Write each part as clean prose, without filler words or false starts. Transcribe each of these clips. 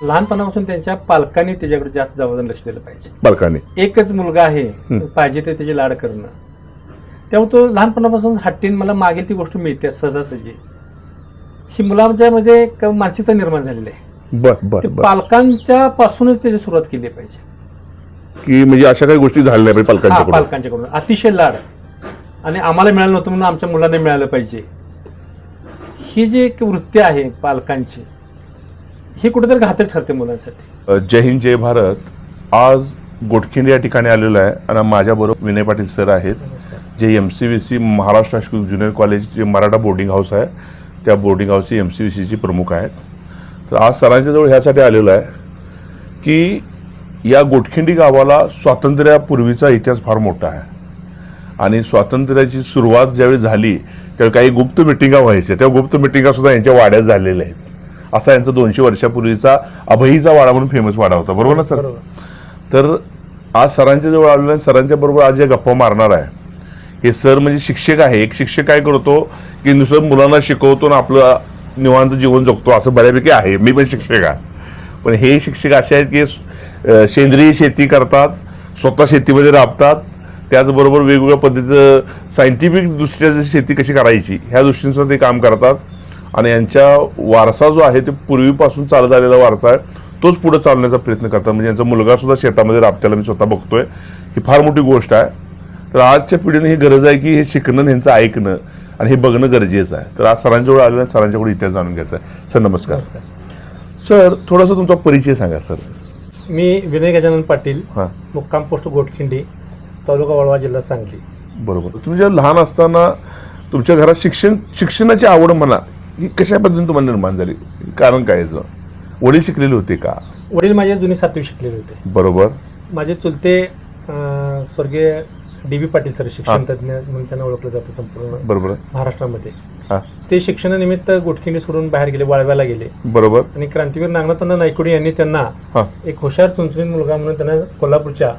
लहानपणापासून त्यांच्या पालकांनी त्याच्याकडे जास्त जबाबदार लक्ष दिलं पाहिजे. पालकांनी एकच मुलगा आहे, पाहिजे ते त्याची लाड करणं. त्यामुळे तो लहानपणापासून हट्टीन मला मागेल ती गोष्ट मिळते सहजासहजी. ही मुलांच्या मध्ये एक मानसिकता निर्माण झालेली आहे. बर पालकांच्या पासूनच त्याची सुरुवात केली पाहिजे की म्हणजे अशा काही गोष्टी झाल्या नाही पालकांच्याकडून. पालकांच्याकडून अतिशय लाड आणि आम्हाला मिळालं नव्हतं म्हणून आमच्या मुलांना मिळालं पाहिजे, ही जी एक वृत्ती आहे पालकांची, ही कुठेतरी घातक ठरते मुलांसाठी. जय हिंद जय भारत. आज गोटखिंडी या ठिकाणी आलेलो आहे आणि माझ्याबरोबर विनय पाटील सर आहेत, जे MCVC Maharashtra high school junior college जे मराठा बोर्डिंग हाऊस आहे त्या बोर्डिंग हाऊसचे MCVCचे प्रमुख आहेत. तर आज सरांच्या जवळ ह्यासाठी आलेलो आहे की या गोटखिंडी गावाला स्वातंत्र्यापूर्वीचा इतिहास फार मोठा आहे आणि स्वातंत्र्याची सुरुवात ज्यावेळी झाली त्यावेळी काही गुप्त मिटिंगा व्हायच्या, त्या गुप्त मिटिंगा सुद्धा यांच्या वाड्यात झालेल्या आहेत. असा यांचा 200 वर्षापूर्वीचा अभयीचा वाडा म्हणून फेमस वाडा होता, बरोबर ना सर? तर आज सरांच्या जवळ आलेलो आहे. सरांच्या बरोबर आज जे गप्पा मारणार आहे हे सर म्हणजे शिक्षक आहे. एक शिक्षक काय करतो की नुसतं मुलांना शिकवतो आणि आपलं निवांत जीवन जगतो असं बऱ्यापैकी आहे. मी पण शिक्षक आहे, पण हे शिक्षक असे आहेत की सेंद्रिय शेती करतात, स्वतः शेतीमध्ये राबतात, त्याचबरोबर वेगवेगळ्या पद्धतीचं सायंटिफिक दृष्ट्या शेती कशी करायची ह्या दृष्टीने सुद्धा ते काम करतात. आणि यांच्या वारसा जो आहे ते पूर्वीपासून चालत आलेला वारसा आहे, तोच पुढे चालण्याचा प्रयत्न करतात. म्हणजे यांचा मुलगा सुद्धा शेतामध्ये राबत्याला मी स्वतः बघतोय. ही फार मोठी गोष्ट आहे. तर आजच्या पिढीने ही गरज आहे की हे शिकणं, यांचं ऐकणं आणि हे बघणं गरजेचं आहे. तर आज सरांजवळ आलेलं आहे, सरांच्याकडून इतिहास जाणून घ्यायचा आहे. सर नमस्कार. सर थोडासा तुमचा परिचय सांगा. सर मी विनय गजानन पाटील, मुक्काम पोस्ट गोटखिंडी, तालुका वाळवा, जिल्हा सांगली. बरोबर. तुम्ही जेव्हा लहान असताना तुमच्या घरात शिक्षणाची आवड म्हणा ही कशा पद्धतीने तुम्हाला निर्माण झाली? कारण काय याचं? वडील शिकलेले होते का? वडील माझे जुनी 7वी शिकलेले होते. बरोबर. माझे चुलते स्वर्गीय DB पाटील सर, शिक्षण तज्ञ म्हणून त्यांना ओळखलं जातं संपूर्ण बरोबर महाराष्ट्रामध्ये. ते शिक्षणानिमित्त गोटखिंडी सोडून बाहेर गेले, वाळव्याला गेले. बरोबर. आणि क्रांतीवीर नागनाथांना नायकुडे यांनी त्यांना एक हुशार चुनचुनीत मुलगा म्हणून त्यांना कोल्हापूरच्या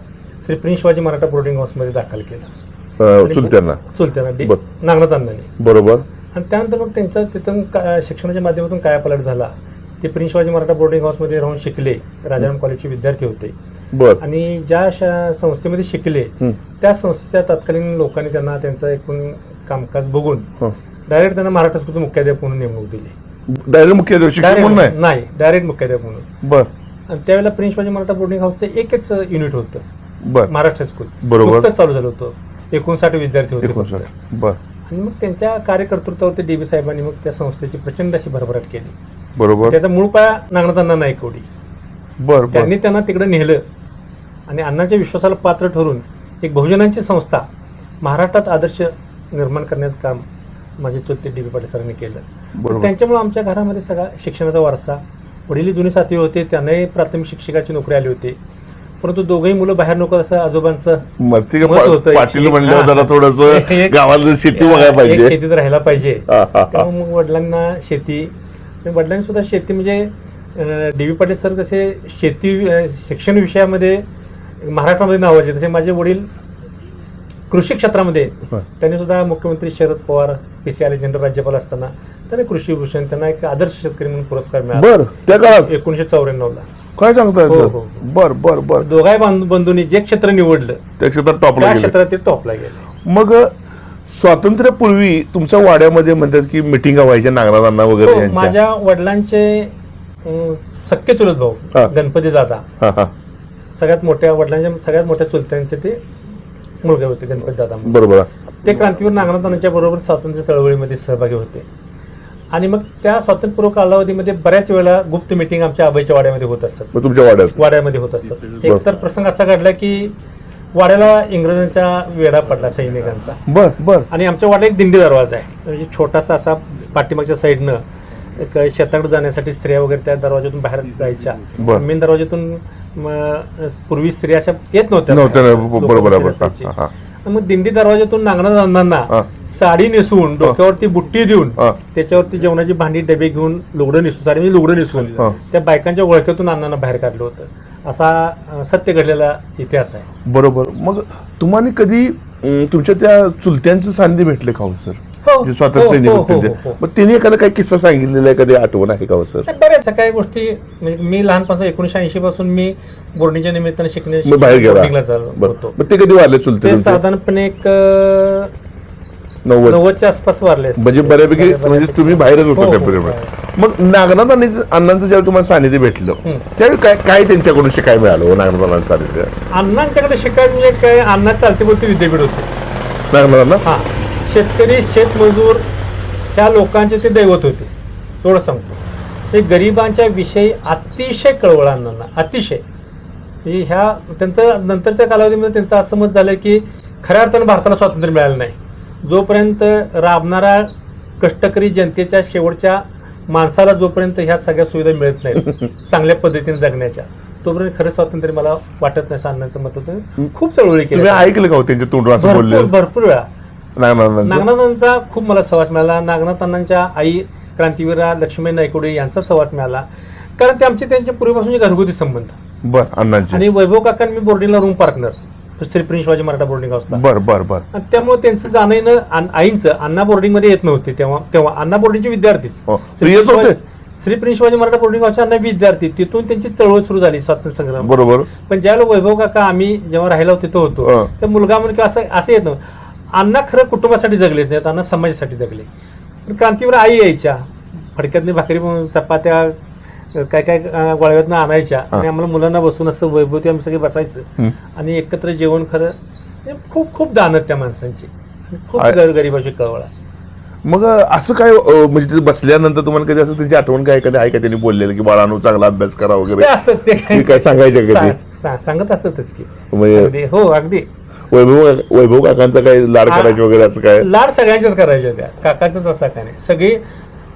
श्री प्रिन्स शिवाजी मराठा बोर्डिंग हाऊसमध्ये दाखल केलं. चुलत्यांना नागनाथांना. बरोबर. आणि त्यानंतर मग त्यांचा तिथून शिक्षणाच्या माध्यमातून कायापालट झाला. ते प्रिन्स शिवाजी मराठा बोर्डिंग हाऊसमध्ये राहून शिकले. राजाराम कॉलेजचे विद्यार्थी होते. आणि ज्या संस्थेमध्ये शिकले त्या संस्थेच्या तत्कालीन लोकांनी त्यांना त्यांचं एकूण कामकाज बघून डायरेक्ट त्यांना महाराष्ट्र हायस्कूलचे मुख्याध्यापक म्हणून नेमणूक दिली. डायरेक्ट मुख्याध्यापक नाही, डायरेक्ट मुख्याध्यापक म्हणून. बर. आणि त्यावेळेला प्रिन्स शिवाजी मराठा बोर्डिंग हाऊसचं एकच युनिट होतं, महाराष्ट्र हायस्कूल. बरोबर. चालू झालं होतं. 59 विद्यार्थी होते. बर. आणि मग त्यांच्या कार्यकर्तृत्वावरती DB साहेबांनी मग त्या संस्थेची प्रचंड अशी भरभराट केली. बरोबर. त्याचा मूळ पाया नागनाथांना नायकवडी. बर. त्यांनी त्यांना तिकडे नेलं आणि अण्णांच्या विश्वासाला पात्र ठरून एक बहुजनांची संस्था महाराष्ट्रात आदर्श निर्माण करण्याचं काम माझे चुलते DB पाटील सरांनी केलं. त्यांच्यामुळे आमच्या घरामध्ये सगळा शिक्षणाचा वारसा. वडील जुनी 7वी होते, त्यांनाही प्राथमिक शिक्षकाची नोकरी आली होती, परंतु दोघंही मुलं बाहेर नको असं आजोबांचं पाटील म्हणलं जरा थोडस गावाला शेती बघायला पाहिजे, शेतीत राहायला पाहिजे. त्यामुळे मग वडिलांना शेती, वडिलांनी सुद्धा शेती म्हणजे DB पाटील सर कसे शेती शिक्षण विषयामध्ये महाराष्ट्रामध्ये नावाचे, तसे माझे वडील कृषी क्षेत्रामध्ये. त्यांनी सुद्धा मुख्यमंत्री शरद पवार PCI जनरल राज्यपाल असताना त्यांनी कृषी भूषण, त्यांना एक आदर्श शेतकरी म्हणून पुरस्कार मिळाला त्या काळात 1994ला. काय सांगताय? बर बर बर. दोघाही बंधूंनी जे क्षेत्र निवडलं त्या क्षेत्रात ते टॉपला गेले. मग स्वातंत्र्यापूर्वी तुमच्या वाड्यामध्ये म्हणतात की मिटिंगा व्हायच्या नागनाथांना वगैरे? माझ्या वडिलांचे सख्खे चुलत भाऊ गणपती दादा, सगळ्यात मोठ्या वडिलांच्या सगळ्यात मोठ्या चुलत्यांचे ते मुलगे होते गणपती दादा. बरोबर. ते क्रांतीवीर नागनाथांच्या बरोबर स्वातंत्र्य चळवळीमध्ये सहभागी होते. आणि मग त्या स्वातंत्र्यपूर्व कालावधीमध्ये बऱ्याच वेळा गुप्त मिटिंग आमच्या आबाईच्या वाड्यामध्ये होत असतात. तुमच्या वाड्यामध्ये होत असतात. एक तर प्रसंग असा घडला की वाड्याला इंग्रजांचा वेढा पडला सैनिकांचा. बर बर. आणि आमच्या वाड्यात एक दिंडी दरवाजा आहे, म्हणजे छोटासा असा पाठीमागच्या साईडनं एक शेताकडे जाण्यासाठी स्त्रिया वगैरे त्या दरवाजातून बाहेर जायच्या. मेन दरवाजातून पूर्वी स्त्रिया अशा येत नव्हत्या. बरोबर. मग दिंडी दरवाजातून नागनाथांना साडी नेसवून, डोक्यावरती बुट्टी देऊन, त्याच्यावरती जेवणाची भांडी डबे घेऊन, लुगडं नेसून, साडी म्हणजे लुगडं नेसून त्या बायकांच्या ओळखीतून अण्णांना बाहेर काढलं होतं. असा सत्य घडलेला इतिहास आहे. बरोबर. मग तुम्हाला कधी तुमच्या त्या चुलत्यांचं सान्निध्य भेटले का हो सर? हो, जे स्वातंत्र्य हो, सैनिक हो, होते हो, ते. हो. मग त्यांनी एखादा काही किस्सा सांगितलेला आहे, कधी आठवण आहे का हो सर? बऱ्याच काही गोष्टी म्हणजे मी लहानपासून 1980 पासून मी बोर्डिंगच्या निमित्ताने मग बाहेर गेला बोर्डिंगला चालू बरं. होतो. मग ते कधी वारले चुलते ते तुमचे? साधारणपणे एक 90. 90च्या आसपास वारले असतील. म्हणजे बऱ्यापैकी म्हणजे तुम्ही बाहेरच हो, होतो त्या हो, पिरियडमध्ये. मग नागनाथ अण्णांचं ज्यावेळी तुम्हाला सानिध्य भेटलं त्यावेळी काय काय त्यांच्याकडून शिकायला मिळालं हो नागनाथ अण्णांचं सानिध्य? अण्णांच्याकडे शिकायचं म्हणजे काय, अण्णा चालते बोलते विद्यापीठ होते. नागनाथ अण्णा हा, शेतकरी शेतमजूर ह्या लोकांचे ते दैवत होते, एवढं सांगतो. ते गरिबांच्या विषयी अतिशय कळवळ अण्णांना, अतिशय. म्हणजे ह्या त्यांचं नंतरच्या कालावधीमध्ये त्यांचं असं मत झालं की खऱ्या अर्थानं भारताला स्वातंत्र्य मिळालं नाही जोपर्यंत राबणारा कष्टकरी जनतेच्या शेवटच्या माणसाला जोपर्यंत ह्या सगळ्या सुविधा मिळत नाहीत चांगल्या पद्धतीने जगण्याच्या, तोपर्यंत खरं स्वातंत्र्य मला वाटत नाही. अण्णांचं मत होतं. खूप चळवळी केली, तुम्ही ऐकलं का हो त्यांच्या तोंडून असं बोलले भरपूर वेळा. नागनाथ अण्णांचं? नागनाथांचा खूप मला सहवास मिळाला. नागनाथ अण्णांच्या आई क्रांतीवीरा लक्ष्मी नायकोडे यांचा सहवास मिळाला, कारण ते आमचे त्यांच्या पूर्वीपासूनचे घरगुती संबंध. बर अण्णांचे. आणि वैभव काका मी बोर्डिंगला room partner Shri Prince Shivaji Maratha Boarding हाऊसला. बर बर बर. आणि त्यामुळे त्यांचं जाणं येणं आईंचं अण्णा बोर्डिंगमध्ये येत नव्हते तेव्हा अण्णा बोर्डिंगचे विद्यार्थीच. हो. येत होते? श्री प्रिन्स शिवाजी मराठा बोर्डिंग हाऊसचे अण्णा विद्यार्थी, तिथून त्यांची चळवळ सुरू झाली स्वातंत्र्य संग्राम. बरोबर. पण ज्यावेळेला वैभव काका आम्ही जेव्हा राहायला तिथं होतो त्या मुलगा म्हणून किंवा असं येत नव्हतं. अण्णा खरं कुटुंबासाठी जगलेच नाहीत, अण्णा समाजासाठी जगले. पण क्रांतीवीर आई यायच्या, फडक्यातनी भाकरी चपात्या काय काय गोळ्यातनं आणायच्या आणि आम्हाला मुलांना बसून असं वैभवती आम्ही सगळे बसायचं आणि एकत्र जेवण. खरं म्हणजे खूप खूप दानत त्या माणसांची, खूप गरीबाची कळवळ. मग असं काय म्हणजे तिथे बसल्यानंतर तुम्हाला कधी असं त्यांची आठवण काय कधी आहे का त्यांनी बोललेलं की बाळांनो चांगला अभ्यास करा वगैरे असतात ते काय सांगायचं कधी? सांगत असतच की म्हणजे हो अगदी. वैभव काकांचा काय लाड करायचे वगैरे असं काय? लाड सगळ्यांच्याच करायच्या, त्या काकांचाच असा काय नाही. सगळी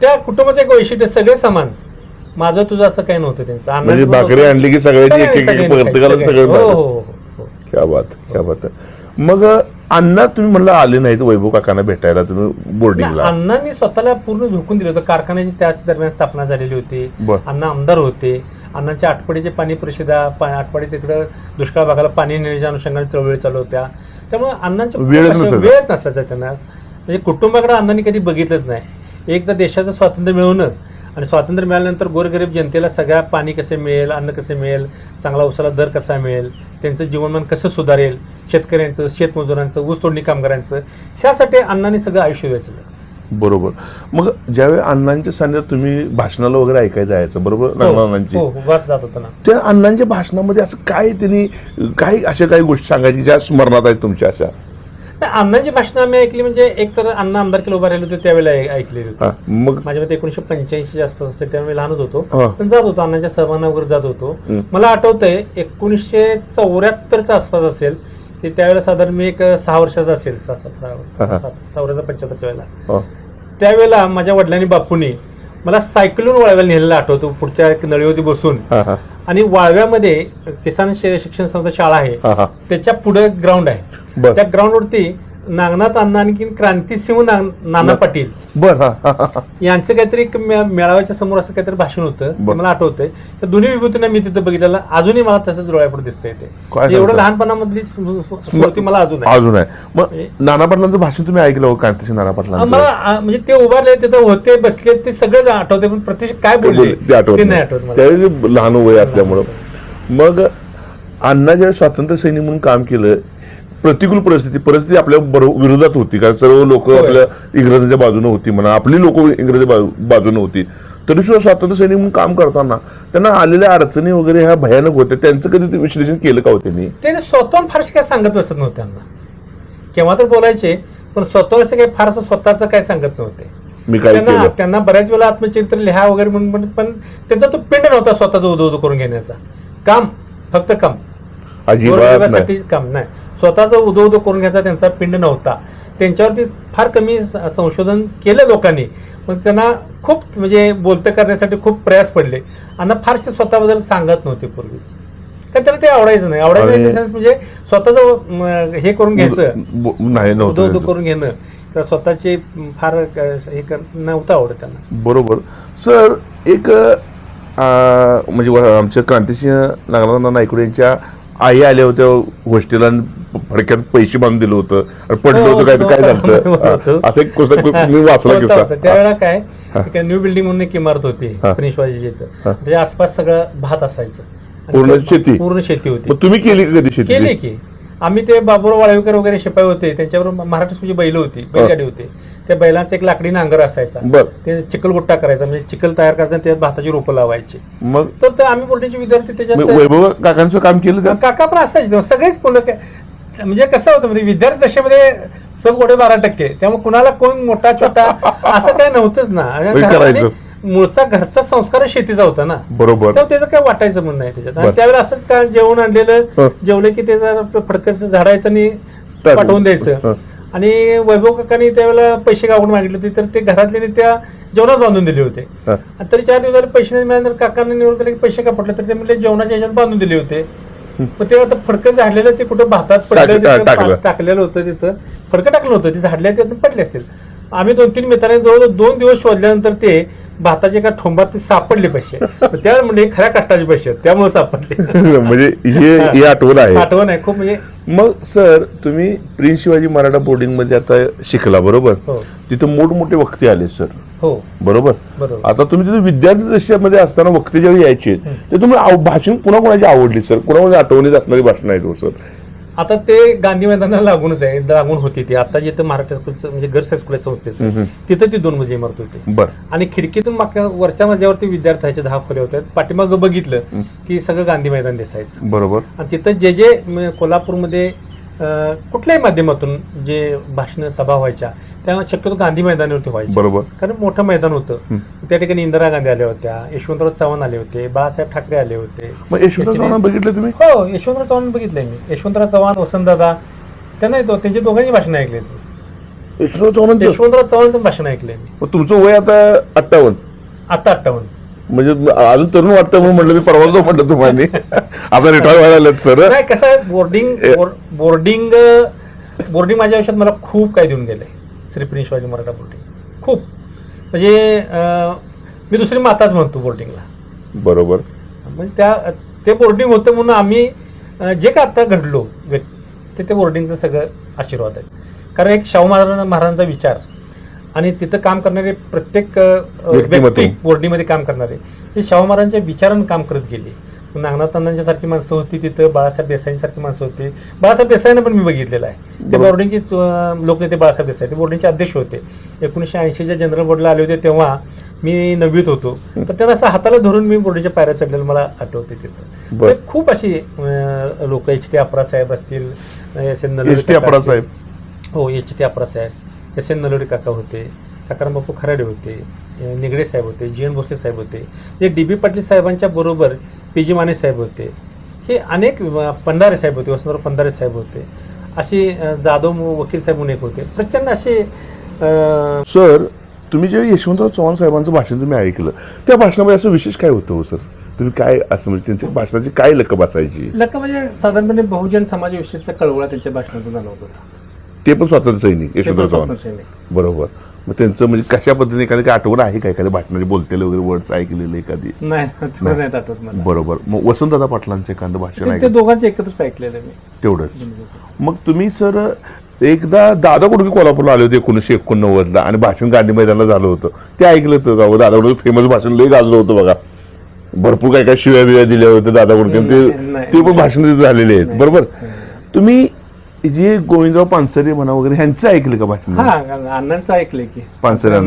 त्या कुटुंबाचं एक वैशिष्ट्य, सगळे समान. माझं तुझं असं काही नव्हतं त्यांचं. म्हणजे भाकरी आणली की सगळ्याची एक एक प्रत्येकाला सगळं. हो. क्या बात क्या बात. मग अण्णा तुम्ही म्हणलं आले नाहीत वैभव काकांना भेटायला तुम्ही बोर्डिंगला? अण्णांनी स्वतःला पूर्ण झोकून दिलं होतं. कारखान्याची त्याच दरम्यान स्थापना झालेली होती. अण्णा आमदार होते. अण्णांच्या आटपाडीचे पाणी परिषदा, आटपाडी तिकडं दुष्काळ भागाला पाणी नेण्याच्या अनुषंगाने चळवळी चालू होत्या. त्यामुळे अण्णांच्या वेळ नसायचा त्यांना. म्हणजे कुटुंबाकडे अण्णांनी कधी बघितलंच नाही. एकदा देशाचं स्वातंत्र्य मिळवणं आणि स्वातंत्र्य मिळाल्यानंतर गोरगरीब जनतेला सगळ्या पाणी कसे मिळेल, अन्न कसे मिळेल, चांगला उसाला दर कसा मिळेल, त्यांचं जीवनमान कसं सुधारेल, शेतकऱ्यांचं, शेतमजुरांचं, ऊस तोडणी कामगारांचं, ह्यासाठी अण्णांनी सगळं आयुष्य वेचलं. बरोबर. मग ज्यावेळी अण्णांच्या सानिध्यात तुम्ही भाषणाला वगैरे ऐकायला जायचं बरोबर? अण्णांची जात होतं ना. त्या अण्णांच्या भाषणामध्ये असं काय त्यांनी काही अशा काही गोष्टी सांगायची ज्या स्मरणात आहेत तुमच्या? अशा अण्णांची भाषणं आम्ही ऐकली म्हणजे एक तर अण्णा आमदारकीला उभा राहिले होते त्यावेळेला ऐकलेली होती. मग माझ्या मते 1985 आसपास असेल, त्यावेळी लहानच होतो पण जात होतो अण्णांच्या सभांना वगैरे जात होतो. मला आठवतंय 1974च्या आसपास असेल की त्यावेळेला साधारण मी एक 6 वर्षाचा असेल, 75च्या वेळेला. त्यावेळेला माझ्या वडिलांनी बापूंनी मला सायकलून वाळव्याला नेलेलं आठवतो, पुढच्या नळीवरती बसून. आणि वाळव्यामध्ये किसान शिक्षण संस्था शाळा आहे, त्याच्या पुढे ग्राउंड आहे. त्या ग्राउंडवरती नागनाथ अण्णा आणखी क्रांतिसिंह नाना पाटील यांचं काहीतरी मेळाव्याच्या समोर असं काहीतरी भाषण होतं, मला आठवतंय. त्या दोन्ही विभूतींना मी तिथं बघितलेलं, अजूनही मला तसंच डोळ्यापुढे दिसतंय. ते एवढं लहानपणामधली स्मृती मला अजून आहे. मग नाना पाटलांचं भाषण तुम्ही ऐकलं हो? क्रांतिसिंह नाना पाटलांचं मला म्हणजे ते उभारले तिथं होते, बसले, ते सगळंच आठवते, पण प्रत्यक्ष काय बोलले ते नाही आठवत. त्यावेळी लहान वय असल्यामुळं. मग अण्णा ज्यावेळी स्वातंत्र्य सैनिक म्हणून काम केलं, प्रतिकूल परिस्थिती आपल्या विरोधात होती, कारण सर्व लोक आपल्या इंग्रजांच्या बाजूने होती म्हणा, आपली लोक इंग्रजी बाजूने होती, तरी सुद्धा स्वातंत्र्य सैनिक म्हणून काम करताना त्यांना आलेल्या अडचणी वगैरे ह्या भयानक होत्या. त्यांचं कधी विश्लेषण केलं का हो त्यांनी? त्याने स्वतःहून फारसे काय सांगत नसत नव्हते त्यांना. केव्हा तर बोलायचे पण स्वतः असं काही फारसं स्वतःचं काय सांगत नव्हते. मी काय केलं त्यांना बऱ्याच वेळा आत्मचरित्र लिहा वगैरे म्हणून, पण त्यांचा तो पिंड नव्हता स्वतःचा उदो करून घेण्याचा. काम फक्त काम, अजिबात काम नाही, स्वतःचा उदो करून घ्यायचा त्यांचा पिंड नव्हता. त्यांच्यावरती फार कमी संशोधन केलं लोकांनी, पण त्यांना खूप म्हणजे बोलतं करण्यासाठी खूप प्रयास पडले. आणि फारसे स्वतःबद्दल सांगत नव्हते पूर्वीच, कारण त्याला ते आवडायचं नाही. आवडायचं इन द सेन्स म्हणजे स्वतःच हे करून घ्यायचं नाही, उदो करून घेणं किंवा स्वतःचे फार हे नव्हतं आवडत त्यांना. बरोबर. सर एक म्हणजे आमच्या क्रांतिसिंह नागनाथ नायकुडे यांच्या आई आल्या होत्या गोष्टीला, फडक्यात पैसे बांधून दिलं होतं आणि पडलं हो, होतं काय काय होतं. झालं असं एक मी वाचला होतं, किस्सा होतं. त्यावेळेला काय न्यू बिल्डिंग म्हणून एक इमारत होती शिवाजी इथं त्याच्या आसपास सगळं भात असायचं आणि पूर्ण ते शेती? पूर्ण शेती होती. मग तुम्ही केली का कधी शेती केली की आम्ही ते बाबूराव वाळवेकर वगैरे शिपाई होते त्यांच्याबरोबर महाराष्ट्राची बैल होती बैलगाडी होती त्या बैलांचा एक लाकडी नांगर असायचा बर ते चिखलगुट्टा करायचा म्हणजे चिखल तयार करताना त्यात भाताची रोपं लावायची मग तर आम्ही बोर्डाचे विद्यार्थी त्याच्यात वैभव काकांचं काम केलं का काका पण असायचे तेव्हा सगळेच मुलं म्हणजे कसं होतं म्हणजे विद्यार्थी दशेमध्ये सब गोडे 12% त्यामुळे कुणाला कोण मोठा छोटा असं काही नव्हतंच ना करायचं. मूळचा घरचा संस्कार शेतीचा होता ना बरोबर तेव्हा त्याचं काय वाटायचं म्हणणं आहे त्याच्यात बरं. आणि त्यावेळेला असंच काय जेवण आणलेलं जेवले की त्याचं फडकच झाडायचं आणि पाठवून द्यायचं आणि वैभव काकांनी त्यावेळेला पैसे गावून मागितले होते तर ते घरातले त्या जेवणात बांधून दिले होते आणि तरी 4 दिवसाला पैसे नाही मिळाले तर काकांनी निवड केलं की पैसे का पडले तर ते म्हणजे जेवणाच्या ह्याच्यात बांधून दिले होते मग ते आता फडकं झाडलेलं ते कुठं भातात पडलं टाकलेलं होतं तिथं फडकं टाकलं होतं ते झाडल्या त्यातून पडले असतील आम्ही 2-3 मित्रांनी जवळजवळ 2 दिवस शोधल्यानंतर ते भाताचे एका ठोंबात ते सापडले पैसे त्यावेळेला म्हणजे खऱ्या कष्टाचे पैसे त्यामुळे सापडले म्हणजे हे आठवण आहे आठवण आहे खूप म्हणजे मग सर तुम्ही प्रिन्स शिवाजी मराठा बोर्डिंग मध्ये आता शिकला बरोबर हो तिथं मोठमोठे वक्ते आले सर हो बरोबर बरोबर आता तुम्ही तिथे विद्यार्थी दशेमध्ये असताना वक्ते ज्यावेळी यायचे ते तुम्ही भाषण पुन्हा कोणाची आवडली सर कुणामध्ये आठवणीत असणारी भाषण आहेत सर आता ते गांधी मैदानाला लागूनच आहे लागून होती ती आता जिथं मराठा स्कूलचं म्हणजे गर्ल्स हायस्कूल संस्थेचं तिथं ती 2 मजली इमारत होती बर आणि खिडकीतून मागच्या वरच्या मजल्यावरती विद्यार्थ्याचे 10 खोल्या होत्या पाठीमागं बघितलं की सगळं गांधी मैदान दिसायचं बरोबर आणि तिथं जे जे कोल्हापूरमध्ये कुठल्याही माध्यमातून जे भाषण सभा व्हायच्या त्या शक्यतो गांधी मैदानावरती व्हायच्या बरोबर कारण मोठं मैदान होतं त्या ठिकाणी इंदिरा गांधी आल्या होत्या यशवंतराव चव्हाण आले होते बाळासाहेब ठाकरे आले होते मग यशवंतराव चव्हाण बघितलं तुम्ही हो यशवंतराव चव्हाण बघितलंय मी यशवंतराव चव्हाण वसंतदादा त्यांना येतो त्यांचे दोघांची भाषण ऐकले यशवंतराव चव्हाण यशवंतराव चव्हाणचं भाषण ऐकलंय मी मग तुमचं वय आता 58 आता 58 म्हणजे अजून तरुण वाटतं म्हणून म्हटलं मी परवा जो म्हटलं तुम्हाला आता रिटायर व्हायला आलेत सर काय कसं आहे बोर्डिंग माझ्या आयुष्यात मला खूप काही देऊन गेलंय श्री प्रिन्स शिवाजी मराठा बोर्डिंग खूप म्हणजे मी दुसरी माताच म्हणतो बोर्डिंगला बरोबर म्हणजे ते बोर्डिंग होतं म्हणून आम्ही जे का आता घडलो ते बोर्डिंगचं सगळं आशीर्वाद आहे कारण एक शाहू महाराजांचा विचार आणि तिथं काम करणारे प्रत्येक व्यक्ती बोर्डिंगमध्ये काम करणारे ते शाहू महाराजांच्या विचारानं काम करत गेले नागनाथ अण्णांच्या सारखी माणसं होती तिथं बाळासाहेब देसाईंसारखी माणसं होती बाळासाहेब देसाईंना पण मी बघितलेलं आहे ते बोर्डिंगचे लोकनेते बाळासाहेब देसाई ते बोर्डिंगचे अध्यक्ष होते 1980च्या जनरल बोर्डला आले होते तेव्हा मी 9वीत होतो तर त्यांना असं हाताला धरून मी बोर्डिंगच्या पायऱ्या चढलेलं मला आठवते तिथं खूप अशी लोक एच टी अपरा साहेब असतील साहेब हो एच टी अपरा साहेब एस एन नलोडे काका होते सकाराम बापू खराडे होते निगडे साहेब होते जी एन भोसले साहेब होते जे डी बी पाटील साहेबांच्या बरोबर पी जी माने साहेब होते हे अनेक पंधारे साहेब होते वसंतराव पंधारे साहेब होते अशी जाधव वकील साहेब म्हणून एक होते प्रचंड असे सर तुम्ही जेव्हा यशवंतराव चव्हाण साहेबांचं भाषण तुम्ही ऐकलं त्या भाषणामध्ये असं विशेष काय होतं हो सर तुम्ही काय असं म्हणजे त्यांच्या भाषणाची काय लकब असायची लकब म्हणजे साधारणपणे बहुजन समाजाविषयीचा कळवळा त्यांच्या भाषणातून जाणवत होता ते पण स्वातंत्र्य सैनिक यशवंतराव चव्हाण बरोबर मग त्यांचं म्हणजे कशा पद्धतीने एखादी आठवण आहे का एखाद्या भाषणाचे बोलतेले वगैरे वर्ड्स ऐकलेले एखादी नाही आठवत मला बरोबर मग वसंतदादा पाटलांचं एखादं भाषण ते दोघांचे एकत्रच ऐकलेलं मी तेवढंच मग तुम्ही सर एकदा दादा कुठे कोल्हापूरला आले होते 1989ला आणि भाषण गांधी मैदानाला झालं होतं ते ऐकलं होतं का दादा कुठे फेमस भाषण लय गाजलं होतं बघा भरपूर काय काय शिव्या बिव्या दिल्या होत्या दादा कुठे ते पण भाषण झालेले आहेत बरोबर तुम्ही जे गोविंदराव पानसरे म्हणा वगैरे ह्यांचं ऐकलं का भाषण अण्णांचं ऐकलंय की पानसरे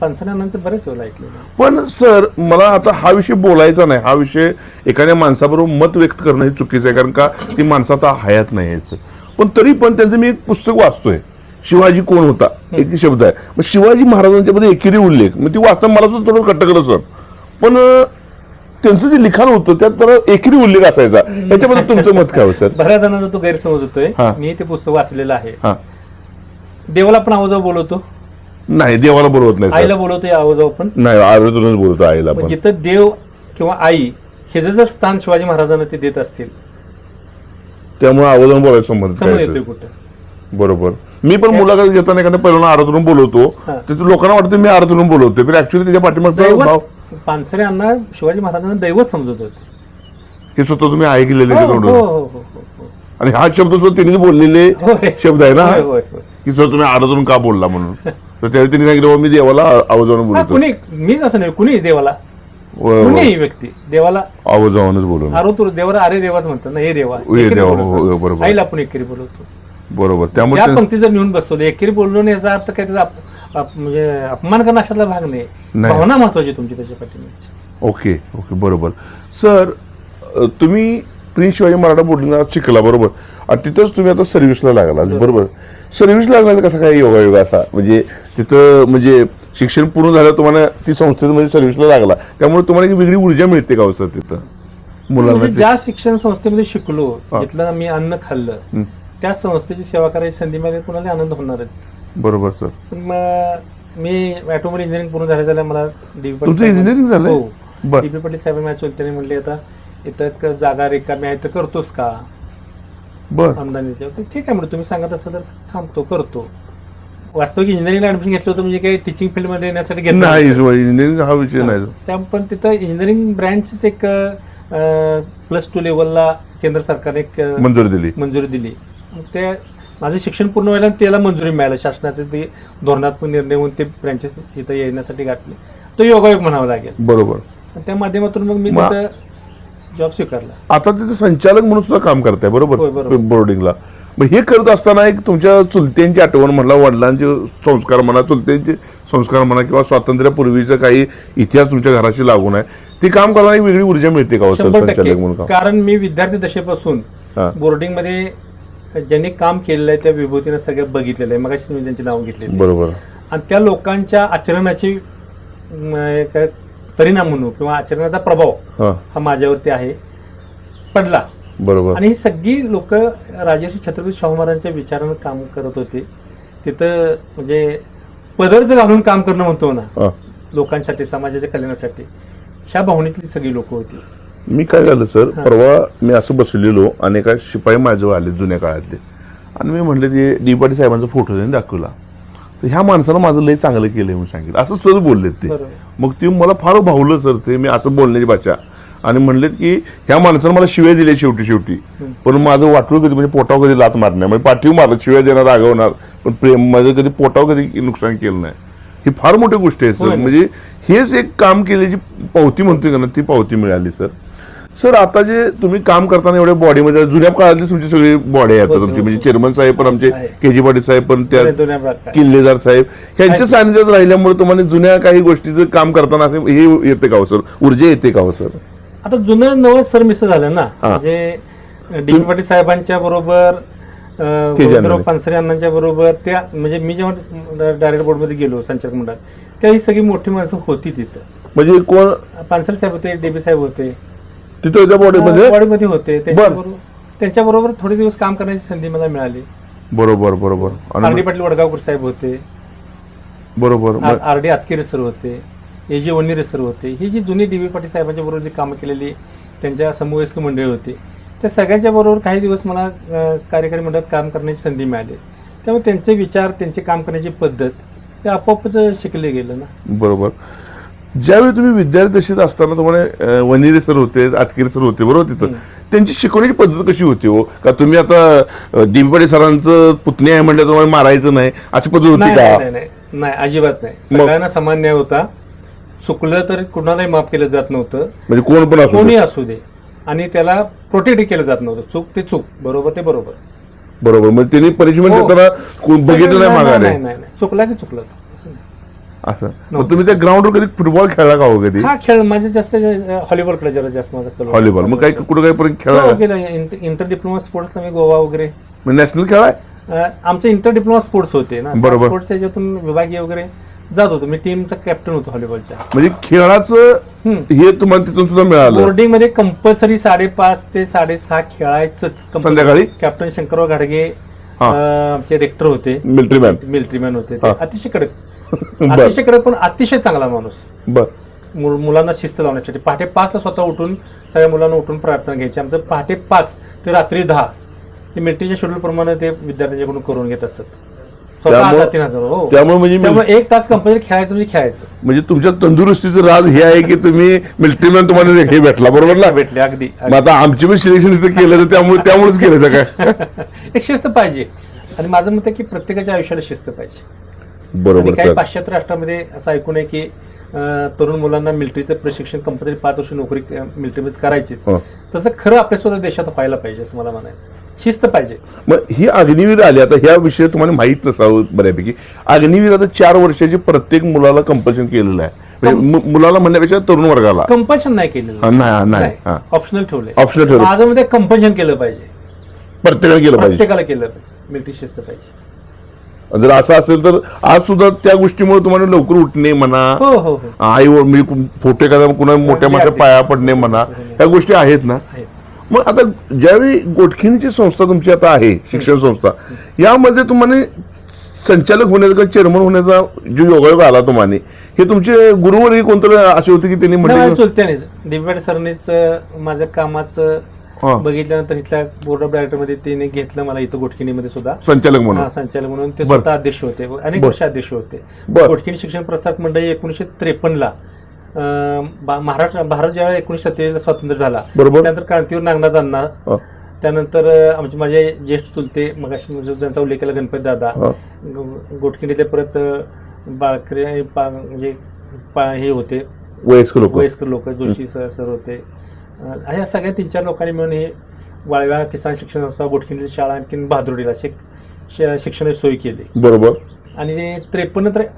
पानसरे अण्णांचं बरेच वेळा ऐकलं पण सर मला आता हा विषय बोलायचा नाही हा विषय एखाद्या माणसाबरोबर मत व्यक्त करणं हे चुकीचं आहे कारण का ती माणसं आता हयात नाही यायचं पण तरी पण त्यांचं मी एक पुस्तक वाचतोय शिवाजी कोण होता एक शब्द आहे मग शिवाजी महाराजांच्या मध्ये एकेरी उल्लेख मग ती वाचताना मला सुद्धा थोडं कटकलं सर पण त्यांचं जे लिखाण होतं त्यात तर एकेरी उल्लेख असायचा याच्याबद्दल तुमचं मत काय हो सर बऱ्याच जणांचा तो गैरसमज होतोय मी ते पुस्तक वाचलेलं आहे देवाला पण आवाजाव बोलवतो नाही देवाला बोलवत नाही आईला बोलवतो आवाजाव पण नाही आवाजातूनच बोलवतो आईला पण जिथं देव किंवा आई हे जर स्थान शिवाजी महाराजांना ते देत असतील त्यामुळे आवाजावर बोलायचा संबंध येतोय कुठं बरोबर मी पण मुलाखत घेताना एखाद्या पहिल्यांदा आरातून बोलवतो त्याचं लोकांना वाटतं मी आरातून बोलवतोय पण ऍक्च्युअली त्याच्या पाठीमागचा भाव पानसरे अण्णा शिवाजी महाराजांना दैवत समजत होते हे स्वतः तुम्ही ऐकलेले आणि हा शब्द सुद्धा त्यांनीच बोललेले होय. शब्द आहे ना होय, होय, होय. की सर तुम्ही आडतून का बोलला म्हणून तर त्यावेळी त्यांनी सांगितलं "बाबा, मी देवाला आवाजावून हा, बोलतो कुणी मीच असं नाही कुणी देवाला व- कुणीही व्यक्ती देवाला आवाजावूनच बोलवलं आरो देवाला अरे देवाच म्हणतात ना हे देवा हे एकेरी देवा, बोलवतो. हो, बरोबर. आईला आपण एकेरी बोलवतो बरोबर त्यामुळे त्या ते- पंक्ती जर नेऊन बसवली एकेरी बोललो नाही याचा अर्थ काय त्याचा म्हणजे अपमान करणं अशातला भाग नाही नाही. भावना महत्वाची तुमची त्याच्या पाठीमागची. ओके ओके बरोबर सर तुम्ही प्रिन्स शिवाजी मराठा बोर्डिंगला शिकला बरोबर आणि तिथंच तुम्ही आता सर्व्हिसला लागला बरोबर सर्व्हिसला लागला कसा काय योगायोग असा म्हणजे तिथं म्हणजे शिक्षण पूर्ण झालं तुम्हाला ती संस्थेमध्ये सर्व्हिसला लागला त्यामुळे तुम्हाला एक वेगळी ऊर्जा मिळते का हो सर तिथं मुलांना म्हणजे ज्या शिक्षण संस्थेमध्ये शिकलो हा. जिथलं मी अन्न खाल्लं हं, त्या संस्थेची सेवा करायची संधी मिळाली कुणाला आनंद होणारच. बरोबर सर पण मग मी ऑटोमोबाईल इंजिनिअरिंग पूर्ण झाल्या मला DB पाटील तुमचं engineering झालंय? हो. बर DB पाटील साहेब माझ्या चुलत्याने म्हणले आता इथं एक जागा रिकामी आहे तर करतोस का बर आमदानीच्या तर ठीक आहे म्हणजे तुम्ही सांगत असाल तर थांबतो करतो. वास्तविक इंजिनिअरिंगला ऍडमिशन घेतलं होतं म्हणजे काही टीचिंग फील्डमध्ये येण्यासाठी घेतलं नाही नव्हतं. इंजिनिअरिंग हा विषय नाही त्या पण तिथं इंजिनिअरिंग ब्रँचच एक +2 लेवलला केंद्र सरकारने एक मंजुरी दिली मंजुरी दिली. मग ते माझं शिक्षण पूर्ण व्हायला त्याला मंजुरी मिळालं शासनाचे ते धोरणात्मक निर्णय होऊन ते ब्रँचेस इथं येण्यासाठी गाठले तो योगायोग म्हणावा लागेल. बरोबर आणि त्या माध्यमातून मग मी मग- तिथं जॉब स्वीकारला. आता तिथे संचालक म्हणून सुद्धा काम करताय होय, बरोबर बरोबर. बोर्डिंगला मग हे करत असताना एक तुमच्या चुलत्यांची आठवण म्हणला वडिलांचे संस्कार म्हणा चुलत्यांचे संस्कार म्हणा किंवा स्वातंत्र्यापूर्वीचा काही इतिहास तुमच्या घराशी लागून आहे ते काम करायला एक वेगळी ऊर्जा मिळते का हो सर 100% संचालक म्हणून काम कारण मी विद्यार्थी दशेपासून हा. बोर्डिंगमध्ये ज्यांनी काम केलेलं आहे त्या विभूतीनं सगळं बघितलेलं आहे. मगाशी मी त्यांची नावं घेतलेली बरोबर आणि त्या लोकांच्या आचरणाची एक परिणाम म्हणू किंवा आचरणाचा प्रभाव हा हा माझ्यावरती आहे पडला. बरोबर आणि ही सगळी लोक राजर्षी छत्रपती शाहू महाराजांच्या विचारानं काम करत होते. तिथं म्हणजे पदरच घालून काम करणं म्हणतो ना हा. लोकांसाठी समाजाच्या कल्याणासाठी ह्या भावनेतली सगळी लोक होती. मी काय झालं सर हा. परवा मी असं बसलेलो आणि एका शिपाई माझ्याजवळ आले जुन्या काळातले आणि मी म्हटलं ते डी पाटील साहेबांचा फोटो त्यांनी दाखवला तर ह्या माणसानं माझं लय चांगलं केलंय म्हणून सांगितलं असं सर बोललेत ते बरोबर. मग ते मला फार भावलं सर ते मी असं बोलण्याची भाषा आणि म्हणलेत की ह्या माणसानं मला शिव्या दिल्या शेवटी पण माझं वाटलं कधी म्हणजे पोटावर कधी लात मारणार म्हणजे पाठीव मारलं शिव्या देणार रागवणार पण प्रेम माझं कधी पोटावर कधी नुकसान केलं नाही ही फार मोठी गोष्ट आहे सर होय ना. म्हणजे हेच एक काम केल्याची पावती म्हणतोय का ना ती पावती मिळाली सर सर आता जे तुम्ही काम करताना एवढ्या बॉडीमध्ये जुन्या काळातली तुमची सगळी बॉडी आहे आता होती, तुमची होती. म्हणजे चेअरमन साहेब पण आमचे आहे. के जी पाटील साहेब पण त्या जुन्या प्रकार. किल्लेदार साहेब ह्यांच्या आहे. सानिध्यात राहिल्यामुळे तुम्हाला जुन्या काही गोष्टीचं काम करताना असं हे येते का हो सर ऊर्जा येते का हो सर आता जुनं नवं सर मिस झालं ना हा. म्हणजे डी पाटील साहेबांच्या बरोबर गोविंदराव पानसरे अण्णांच्या बरोबर त्या म्हणजे मी जेव्हा डायरेक्ट बोर्डमध्ये गेलो संचालक मंडळात तेव्हा ही सगळी मोठी माणसं होती तिथं. म्हणजे कोण पानसरे साहेब होते DB साहेब होते तिथं त्या बॉडीमध्ये बॉडीमध्ये होते त्यांच्याबरोबर थोडे दिवस काम करण्याची संधी मला मिळाली. बरोबर बरोबर आर डी आणि पाटील वडगावकर साहेब होते बरोबर RD आतकिरे सर होते AG वणिरे सर होते. ही जी जुनी DB पाटील साहेबांच्या बरोबर जी कामं केलेली त्यांच्या समवयस्क मंडळी होती त्या सगळ्यांच्या बरोबर काही दिवस मला कार्यकारी मंडळात काम करण्याची संधी मिळाली. त्यामुळे त्यांचे विचार त्यांचे काम करण्याची पद्धत ते आपोआपच शिकले गेलं ना. बरोबर ज्यावेळी तुम्ही विद्यार्थी दशेत असताना तुम्हाला वनिरे सर होते आतकिरे सर होते बरोबर तिथं त्यांची शिकवण्याची पद्धत कशी होती हो का तुम्ही आता डिंपडे सरांचं पुतणी आहे म्हटलं तुम्हाला मारायचं नाही अशी पद्धत होती नाही का नाही, नाही नाही अजिबात नाही. सगळ्यांना समान न्याय होता. चुकलं तर कुणालाही माफ केलं जात नव्हतं म्हणजे कोण पण असू कोणी दे. असू दे आणि त्याला प्रोटेक्ट केलं जात नव्हतं. चूक ते चूक बरोबर ते बरोबर. बरोबर म्हणजे त्यांनी पनिशमेंट हो. देताना बघितलं नाही मागायला नाही नाही चुकला की चुकलं असं नाही. असं मग तुम्ही त्या ग्राउंडवर कधी फुटबॉल खेळला का हो कधी हा खेळ माझे जास्त व्हॉलीबॉलकडे जरा जास्त माझा कल होता. व्हॉलीबॉल मग काही कुठं काही पर्यंत खेळला हो, का? गेलो इंटर डिप्लोमा स्पोर्ट्सला मी गोवा वगैरे म्हणजे नॅशनल खेळाय आमचे इंटर डिप्लोमा स्पोर्ट्स होते ना बरोबर. स्पोर्ट्सच्या याच्यातून विभागीय वगैरे जात होतो. मी टीमचा कॅप्टन होतो व्हॉलीबॉलच्या. म्हणजे खेळाचं हे तुम्हाला तिथून सुद्धा मिळालं बोर्डिंग मध्ये कंपल्सरी 5:30 ते 6:30 खेळायचंच. संध्याकाळी? कॅप्टन शंकरराव घाडगे हा. आमचे रेक्टर होते मिलिटरी मॅन मिलिटरी मॅन होते ते हा. अतिशय कडक बर अतिशय कडक पण अतिशय चांगला माणूस. बर मुलांना शिस्त लावण्यासाठी पहाटे 5ला स्वतः उठून सगळ्या मुलांना उठून प्रार्थना घ्यायची. आमचं पहाटे 5 ते रात्री 10 हे मिलिटरीच्या शेड्यूल प्रमाणे ते विद्यार्थ्यांच्याकडून करून घेत असत. स्वतः 3,000 हो. त्यामुळे म्हणजे त्यामुळे 1 तास कंपल्सरी खेळायचं म्हणजे खेळायचं. म्हणजे तुमच्या तंदुरुस्तीचं राज हे आहे की तुम्ही मिलिटरीमॅन तुम्हाला हे भेटला, बरोबर ना? भेटले अगदी. मग आता आमची पण सिलेक्शन इथं केलं तर त्यामुळेच केलं काय? एक शिस्त पाहिजे. आणि माझं मत आहे की प्रत्येकाच्या आयुष्याला शिस्त पाहिजे. बरोबर. काही पाश्चात्य राष्ट्रामध्ये असं ऐकून आहे की तरुण मुलांना मिलिटरीचं प्रशिक्षण कंपल्सरी 5 वर्ष नोकरी मिलिटरीमध्ये करायचीच. तसं खरं आपल्या स्वतः देशात व्हायला पाहिजे असं मला म्हणायचं. शिस्त पाहिजे. मग ही अग्निवीर आली, आता ह्या विषय तुम्हाला माहित नसावं बऱ्यापैकी. अग्निवीर आता 4 वर्षाची प्रत्येक मुलाला कंपल्शन केलेलं आहे, म्हणजे मुलाला म्हणण्यापेक्षा तरुण वर्गाला कंपल्शन नाही केलेलं. नाही, ऑप्शनल ठेवलंय. ऑप्शनल ठेवलं. माझं मध्ये कंपल्शन केलं पाहिजे. प्रत्येकाला केलं पाहिजे. प्रत्येकाला केलं पाहिजे. मिलिटरी शिस्त पाहिजे. जर असं असेल तर आज सुद्धा त्या गोष्टीमुळे तुम्हाला लवकर उठणे म्हणा, हो, आई मी फोटो एखाद्या कुणा मोठ्या मोठ्या पाया पडणे म्हणा, ह्या गोष्टी आहेत ना. मग आता ज्यावेळी गोटखिनीची संस्था तुमची आता आहे, शिक्षण संस्था, यामध्ये तुम्हाला संचालक होण्याचा किंवा चेअरमन होण्याचा जो योगायोग आला तुम्हाला, हे तुमचे गुरुवरही कोणतरी असे होते की त्यांनी म्हणजे चुलत्यानेच डीबी सरनेच माझ्या कामाचं बघितल्यानंतर इथल्या बोर्ड ऑफ डायरेक्टर मध्ये त्यांनी घेतलं मला इथं गोटखिनीमध्ये सुद्धा संचालक म्हणून. संचालक म्हणून ते स्वतः अध्यक्ष होते. अनेक वर्ष अध्यक्ष होते. गोटखिनी शिक्षण प्रसारक मंडळी 1953 भारत ज्यावेळेला 1947 स्वातंत्र्य झाला, त्यानंतर क्रांतीवीर नागनाथ अण्णा, त्यानंतर आमचे माझे ज्येष्ठ चुलते मगाशी ज्यांचा उल्लेख केला गणपती दादा, गोटखिनीतले परत बाळकरे म्हणजे हे होते वयस्कर लोक, जोशी सर होते. ह्या सगळ्या 3-4 लोकांनी मिळून हे वाळव्या किसान शिक्षण संस्था, गोटखिनी शाळा, आणखी बहादुर्डीला शिक्षणाची सोय केली. बरोबर. आणि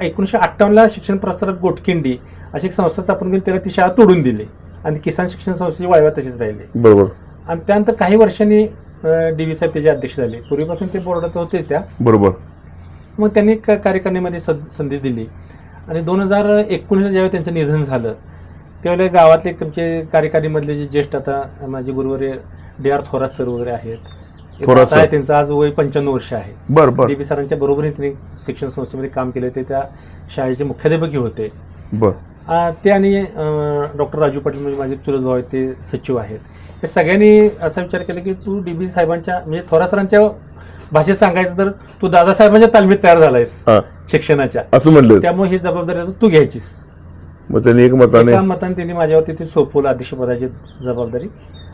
1958 शिक्षण प्रसारक गोटखिंडी अशी एक संस्था स्थापन केली. त्याला ती शाळा तोडून दिली आणि किसान शिक्षण संस्थेची वाळव्या तशीच राहिली. बरोबर. आणि त्यानंतर काही वर्षांनी DV साहेब त्याचे अध्यक्ष झाले. पूर्वीपासून ते बोर्डात होते त्या. बरोबर. मग त्यांनी कार्यकारिणीमध्ये संधी दिली. आणि 2019 ज्यावेळी त्यांचं निधन झालं त्यावेळेला गावातले तुमचे कार्यकारिणीमधले जे ज्येष्ठ आता माझे गुरुवर DR थोरात सर वगैरे आहेत. त्यांचं आज वय 95 वर्ष आहे. DB सरांच्या बरोबरीने त्यांनी शिक्षण संस्थेमध्ये काम केले. ते त्या शाळेचे मुख्याध्यापक होते. ते आणि डॉक्टर राजू पाटील म्हणजे माझे चुलत भाऊ आहेत, ते सचिव आहेत. हे सगळ्यांनी असा विचार केला की तू DB साहेबांच्या म्हणजे थोरात सरांच्या भाषेत सांगायचं तर तू दादासाहेबांच्या तालमीत तयार झालायस शिक्षणाच्या, असं म्हणलं. त्यामुळे ही जबाबदारी तू घ्यायचीस. मग त्यांनी एका मताने त्यांनी माझ्यावरती ते सोपवलं अध्यक्षपदाची जबाबदारी.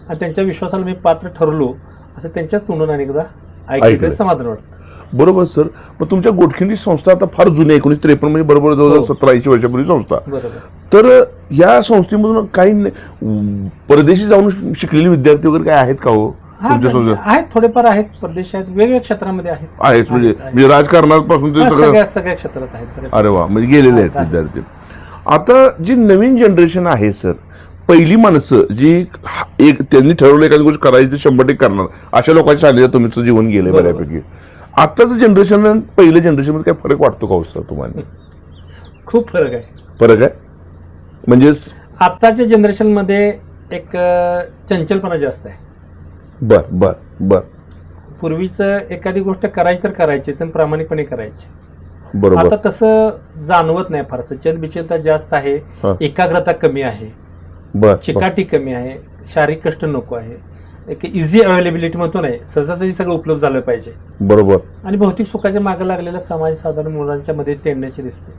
आणि त्यांच्या विश्वासाला मी पात्र ठरलो असं त्यांच्याच तोंडून अनेकदा ऐकलं, समाधान वाटतं. बरोबर सर. मग तुमच्या गोटखिंडी संस्था आता फार जुनी, 1953 म्हणजे बरोबर जवळजवळ 70-80 वर्षापूर्वी संस्था. तर या संस्थेमधून काही परदेशी जाऊन शिकलेले विद्यार्थी वगैरे काय आहेत का हो? आहेत, थोडेफार आहेत. परदेशी आहेत, वेगवेगळ्या क्षेत्रामध्ये आहेत. म्हणजे राजकारणापासून सगळ्या क्षेत्रात आहेत. अरे वा, म्हणजे गेलेले आहेत विद्यार्थी. आता जी नवीन जनरेशन आहे सर, पहिली माणसं जी त्यांनी ठरवलं एखादी गोष्ट करायची 100% करणार, अशा लोकांच्या सानिध्यात तुमचं जीवन गेलंय बऱ्यापैकी. आताचं जनरेशन आणि पहिल्या जनरेशन मध्ये काय फरक वाटतो का हो सर तुम्हाला? खूप फरक आहे. फरक आहे म्हणजे आताच्या जनरेशन मध्ये एक चंचलपणा जास्त आहे. बर. पूर्वीच एखादी गोष्ट करायची तर करायचीच आणि प्रामाणिकपणे करायची. बरोबर. आता तसं जाणवत नाही फारसं. चलबिचलता जास्त आहे, एकाग्रता कमी आहे, चिकाटी कमी आहे, शारीरिक कष्ट नको आहे, एक इझी अवेलेबिलिटी म्हणतो नाही, सहजासहजी सगळं उपलब्ध झालं पाहिजे. बरोबर. आणि भौतिक सुखाच्या मागे लागलेला समाज साधारण मुलांच्या मध्ये टेंडन्सी दिसते.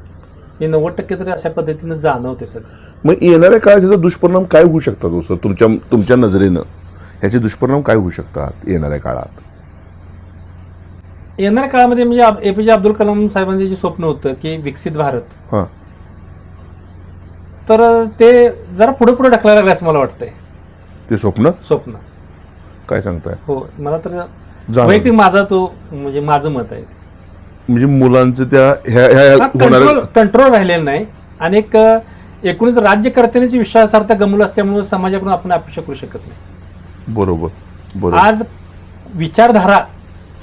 हे 90% तरी अशा पद्धतीनं जाणवते सगळं. मग येणाऱ्या काळात त्याचा दुष्परिणाम काय होऊ शकतात सर तुमच्या नजरेनं? ह्याचे दुष्परिणाम काय होऊ शकतात येणाऱ्या काळात? येणाऱ्या काळामध्ये म्हणजे APJ अब्दुल कलाम साहेबांचं जे स्वप्न होतं की विकसित भारत, तर ते जरा पुढे ढकलायला लागलं असं मला वाटतंय. ते स्वप्न काय सांगताय? हो, मला तर वैयक्तिक माझं मत आहे. म्हणजे मुलांचं त्या कंट्रोल राहिलेलं नाही. आणि एकूणच राज्यकर्त्यांची विश्वासार्हता गमवलं असल्यामुळे समाजाकडून आपण अपेक्षा करू शकत नाही. बरोबर. आज विचारधारा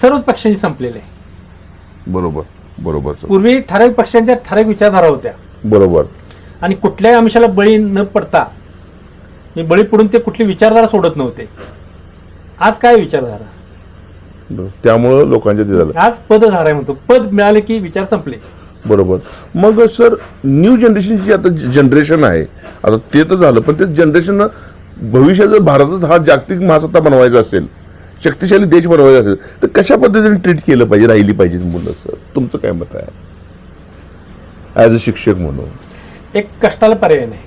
सर्वच पक्षांची संपलेली आहे. बरोबर. पूर्वी ठराविक पक्षांच्या ठराविक विचारधारा होत्या. बरोबर. आणि कुठल्याही आमिषाला बळी न पडता बळी पडून ते कुठली विचारधारा सोडत नव्हते. आज काय विचारधारा? त्यामुळं लोकांच्या ते झालं. आज पदधारा म्हणतो, पद मिळाले की विचार संपले. बरोबर. मग सर न्यू जनरेशनची आता जनरेशन आहे, आता ते तर झालं, पण ते जनरेशन भविष्यात जर भारतात हा जागतिक महासत्ता बनवायचा असेल शक्तिशाली देश बनवायचा असेल तर कशा पद्धतीने ट्रीट केलं पाहिजे, राहिली पाहिजे मुलं सर? तुमचं काय मत आहे ॲज अ शिक्षक म्हणून? एक कष्टाला पर्याय नाही.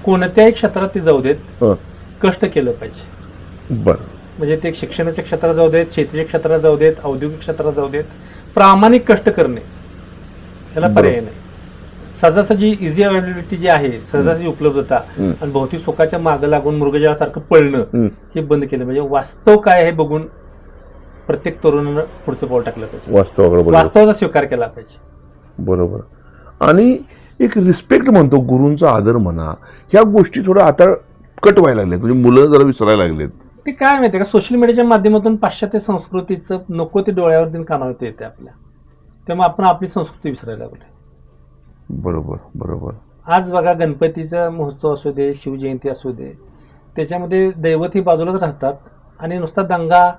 कोणत्याही क्षेत्रात ते जाऊ देत, हं, कष्ट केलं पाहिजे. बरं. म्हणजे ते शिक्षणाच्या क्षेत्रात जाऊ देत, शेतीच्या क्षेत्रात जाऊ देत, औद्योगिक क्षेत्रात जाऊ देत, प्रामाणिक कष्ट करणे याला पर्याय नाही. सहजासहजी इझी अवेलेबिलिटी जी आहे, सहजासहजी उपलब्धता आणि भौतिक सुखाच्या मागं लागून मृगजळासारखं पळणं हे बंद केलं पाहिजे. वास्तव काय आहे बघून प्रत्येक तरुणानं पुढचं पाऊल टाकलं पाहिजे. वास्तवाचा स्वीकार केला पाहिजे. बरोबर. आणि एक रिस्पेक्ट म्हणतो, गुरूंचा आदर म्हणा, ह्या गोष्टी थोडं आता कट व्हायला लागल्यात, म्हणजे मुलं जरा विसरायला लागलेत. ते काय माहितीये का, सोशल मीडियाच्या माध्यमातून पाश्चात्य संस्कृतीचं नको ते डोळ्यावरती कानावरती येते आपल्या, त्यामुळे आपण आपली संस्कृती विसरायला लागलो. बरोबर बरोबर. आज बघा, गणपतीचा महोत्सव असू दे, शिवजयंती असू दे, त्याच्यामध्ये दैवत ही बाजूलाच राहतात आणि नुसता दंगा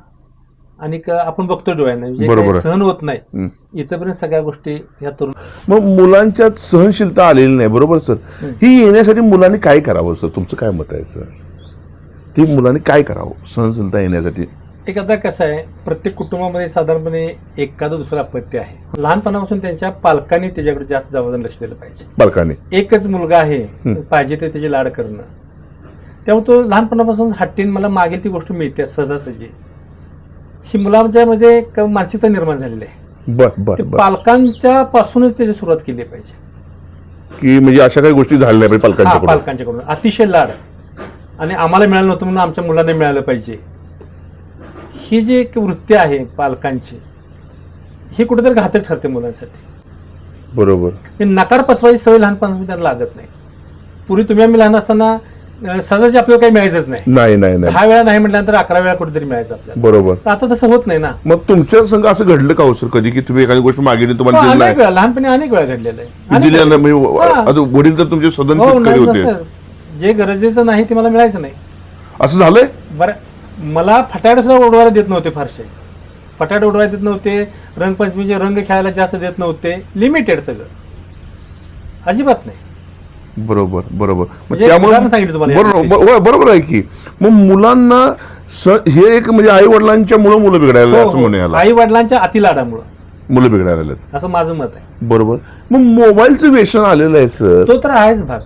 आणि आपण बघतो डोळ्यानं, म्हणजे सहन होत नाही. इथपर्यंत सगळ्या गोष्टी ह्या तरुण. मग मुलांच्यात सहनशीलता आलेली नाही. बरोबर सर. ही येण्यासाठी मुलांनी काय करावं सर? तुमचं काय मत आहे सर? ती मुलांनी काय करावं सहनशीलता येण्यासाठी? एक आता कसं आहे, प्रत्येक कुटुंबामध्ये साधारणपणे एखादं दुसरं अपत्य आहे. लहानपणापासून त्यांच्या पालकांनी त्याच्याकडे जास्त जबाबदार लक्ष दिलं पाहिजे. पालकांनी एकच मुलगा आहे, पाहिजे ते त्याची लाड करणं, त्यामुळे तो लहानपणापासून हट्टीन मला मागेल ती गोष्ट मिळते सहजासहजी, ही मुलांच्या मध्ये एक मानसिकता निर्माण झालेली आहे. पालकांच्या पासूनच त्याची सुरुवात केली पाहिजे, की म्हणजे अशा काही गोष्टी झाल्या नाही पालकांच्याकडून. अतिशय लाड आणि आम्हाला मिळालं नव्हतं म्हणून आमच्या मुलांना मिळालं पाहिजे, ही जी एक वृत्ती आहे पालकांची, ही कुठेतरी घातक ठरते मुलांसाठी. बरोबर. हे नकार पचवायची सवय लहानपणापासून त्यांना लागत नाही. पूर्वी तुम्ही आम्ही लहान असताना सहजाची आपल्याला काही मिळायचंच नाही. 10 वेळा नाही म्हटल्यानंतर 11 वेळा कुठेतरी मिळायचं आपल्याला. बरोबर. आता तसं होत नाही ना. मग तुमच्या संग असं घडलं का हो सर कधी, की तुम्ही एखादी गोष्ट मागितली तुम्हाला अनेक वेळा, लहानपणी अनेक वेळा घडलेलं आहे? वडील तर तुमचे सदन होते, जे गरजेचं नाही ते मला मिळायचं नाही. असं झालंय? बरं, मला फटाकडे सुद्धा उडवायला देत नव्हते फारसे. फटाकडे उडवायला देत नव्हते, रंगपंचमीचे रंग खेळायला जास्त देत नव्हते, लिमिटेड सगळं, अजिबात नाही. बरोबर बरोबर. त्यामुळे बरोबर आहे की मग मुलांना हे एक म्हणजे आई वडिलांच्या मुलं बिघडायला, असं म्हणूया, आई वडिलांच्या अतिलाडामुळे मुलं बिघडायला लागलेत, असं माझं मत आहे. बरोबर. मग मोबाईलचं व्यसन आलेलं आहे सर. तो तर आहेच भाग.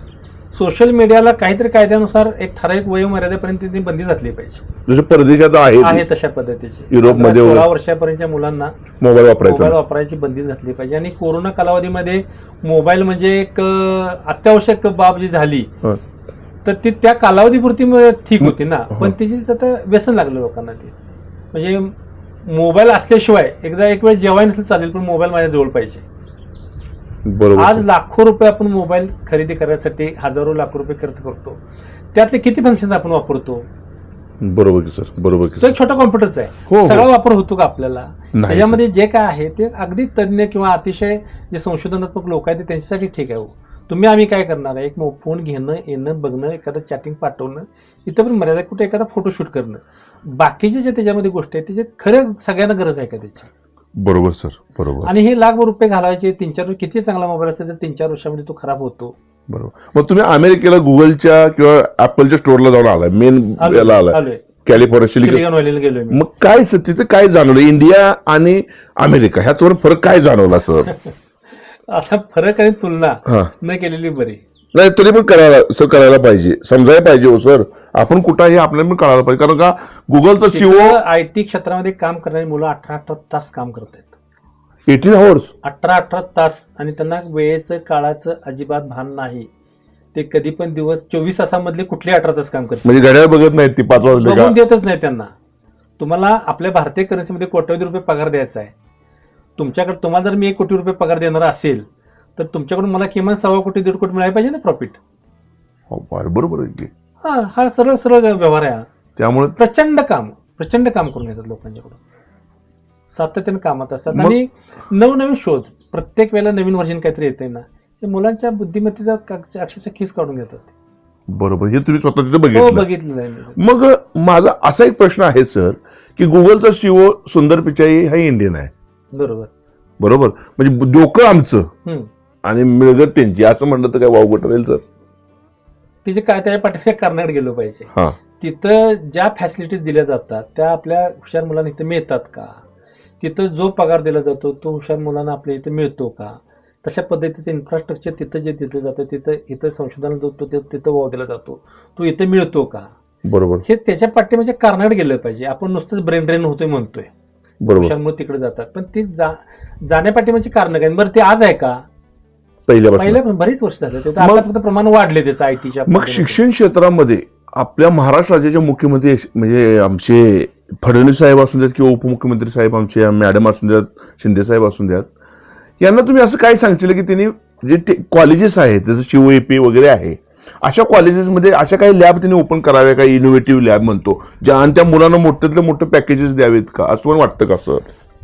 सोशल मीडियाला काहीतरी कायद्यानुसार एक ठराविक वयोमर्यादेपर्यंत ती बंदी घातली पाहिजे, जसं परदेशात आहे तशा पद्धतीची. युरोपमध्ये 16 वर्षापर्यंतच्या मुलांना मोबाईल वापरायची बंदीच घातली पाहिजे. आणि कोरोना कालावधीमध्ये मोबाईल म्हणजे एक अत्यावश्यक बाब जी झाली, तर ती त्या कालावधीपुरती ठीक होती ना, पण तिची आता व्यसन लागलं लोकांना. ते म्हणजे मोबाईल असल्याशिवाय एक वेळ जेवाय नसेल चालेल, पण मोबाईल माझ्या जवळ पाहिजे. आज लाखो रुपये आपण मोबाईल खरेदी करण्यासाठी हजारो लाखो रुपये खर्च करतो, त्यातले किती फंक्शन आपण वापरतो? बरोबर की सर, बरोबर की. तो एक छोटा कॉम्प्युटरचा आहे, सगळा वापर होतो का आपल्याला? त्याच्यामध्ये जे काय आहे ते अगदी तज्ञ किंवा अतिशय जे संशोधनात्मक लोक आहेत त्यांच्यासाठी ठीक आहे. तुम्ही आम्ही काय करणार आहे, एक फोन घेणं, येणं, बघणं, एखादं चॅटिंग पाठवणं, इथं पण मर्यादा, कुठे एखादा फोटोशूट करणं, बाकीचे जे त्याच्यामध्ये गोष्टी आहेत त्याच्यात खरं सगळ्यांना गरज आहे का त्याची? बरोबर सर, बरोबर. आणि हे लाखभर रुपये घालायचे, 3-4 किती चांगला मोबाईल असेल तर 3-4 वर्षामध्ये तो खराब होतो. बरोबर. मग तुम्ही अमेरिकेला गुगलच्या किंवा ऍपलच्या स्टोअरला जाऊन आलाय, मेन याला आलाय, कॅलिफोर्निया, सिलिकॉन व्हॅलीला गेलोय. मग काय सर तिथे काय जाणवलं, इंडिया आणि अमेरिका ह्यात फरक काय जाणवला सर? आता फरक आणि तुलना न केलेली बरी. नाही तरी पण करायला पाहिजे, समजायला पाहिजे हो सर. आपण कुठं हे आपल्याला पण कळायला पाहिजे, कारण का गुगलचा सीओ आयटी क्षेत्रामध्ये काम करणारी मुलं 18 तास काम करत आहेत. 18 आवर्स, 18 तास. आणि त्यांना वेळेचं काळाचं अजिबात भान नाही. ते कधी पण दिवस 24 तासामधले कुठले 18 तास काम करतात, म्हणजे घड्याळ बघत नाहीत, ती 5 वाजले बघून देतच नाही त्यांना. तुम्हाला आपल्या भारतीय करन्सीमध्ये कोट्यवधी रुपये पगार द्यायचा आहे. तुमच्याकडे तुम्हाला जर मी 1 कोटी रुपये पगार देणार असेल तर तुमच्याकडून मला किमान 1.25 कोटी 1.5 कोटी मिळायला पाहिजे ना प्रॉफिट. बरोबर आहे की. हा सरळ व्यवहार आहे. त्यामुळे प्रचंड काम करून घेतात लोकांच्याकडून, सातत्याने कामात असतात. आणि नवनवीन शोध, प्रत्येक वेळेला नवीन व्हर्जन काहीतरी येते ना, ते मुलांच्या बुद्धिमत्तेचा अक्षरशः खीस काढून घेतात. बरोबर, हे तुम्ही स्वतः तिथे बघितलं आहे. मग माझा असा एक प्रश्न आहे सर, की गुगलचा सीओ सुंदर पिचाई हा इंडियन आहे. बरोबर. म्हणजे डोकं आमचं आणि मिळगत त्यांची, असं म्हणलं तर काय वावगट राहील सर? तिचे काय त्या पाठीमागे कर्नाटक गेलो पाहिजे. तिथं ज्या फॅसिलिटीज दिल्या जातात त्या आपल्या हुशार मुलांना इथं मिळतात का, तिथं जो पगार दिला जातो तो हुशार मुलांना आपल्या इथं मिळतो का, तशा पद्धतीचं इन्फ्रास्ट्रक्चर तिथं जे दिलं जातं तिथं इथं संशोधनाला जो तिथं वाव दिला जातो तो इथं मिळतो का, बरोबर हे त्याच्या पाठीमागे कारणाकडे गेलं पाहिजे. आपण नुसतंच ब्रेन ड्रेन होतोय म्हणतोय, बरोबर हुशारमुळे तिकडे जातात, पण ती जाण्यापाठीमागची कारण काय? बरं ते आज आहे का? पहिल्यापासून. पहिल्या बरीच वर्ष झालं ते आता फक्त प्रमाण वाढले त्याचं आयटीच्या. मग शिक्षण क्षेत्रामध्ये आपल्या महाराष्ट्र राज्याचे मुख्यमंत्री म्हणजे आमचे फडणवीस साहेब असून द्यात किंवा उपमुख्यमंत्री साहेब आमचे मॅडम असून द्यात, शिंदे साहेब असून द्यात, यांना तुम्ही असं काय सांगशील की त्यांनी जे कॉलेजेस आहेत जसं शिवएपी वगैरे आहे अशा कॉलेजेसमध्ये अशा काही लॅब त्यांनी ओपन कराव्या, काही इनोव्हेटिव्ह लॅब म्हणतो ज्या, आणि त्या मुलांना मोठ्यातले मोठे पॅकेजेस द्यावेत का, असं पण वाटतं का सर?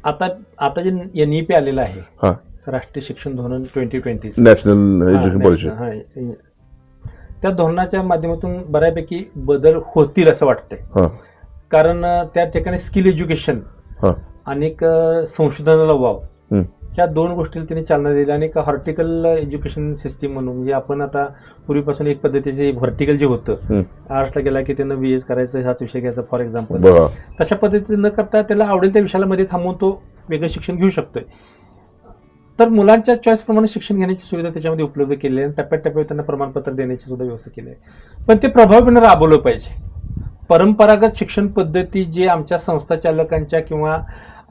आता जे NEP आलेलं आहे, हा, राष्ट्रीय शिक्षण धोरण 2020, नॅशनल एज्युकेशन पॉलिसी, त्या धोरणाच्या माध्यमातून बऱ्यापैकी बदल होतील असं वाटतंय. हा, कारण त्या ठिकाणी स्किल एज्युकेशन हा, आणि संशोधनाला वाव, हम्म, ह्या दोन गोष्टीला त्यांनी चालना दिली. आणि हॉर्टिकल एज्युकेशन सिस्टीम म्हणून, म्हणजे आपण आता पूर्वीपासून एक पद्धतीचे व्हर्टिकल जे होतं, आर्ट्सला गेला की त्यांना BS करायचं, हाच विषय घ्यायचा फॉर एक्झाम्पल, बरं, तशा पद्धतीने न करता त्याला आवडेल त्या विषयाला मध्ये थांबवून तो वेगळं शिक्षण घेऊ शकतोय. तर मुलांच्या चॉईस प्रमाणे शिक्षण घेण्याची सुविधा त्याच्यामध्ये उपलब्ध केली आहे. टप्प्याटप्प्यावर त्यांना प्रमाणपत्र देण्याची सुद्धा व्यवस्था केली आहे. पण ते प्रभावीपणे राबवलं पाहिजे. परंपरागत शिक्षण पद्धती जे आमच्या संस्था चालकांच्या किंवा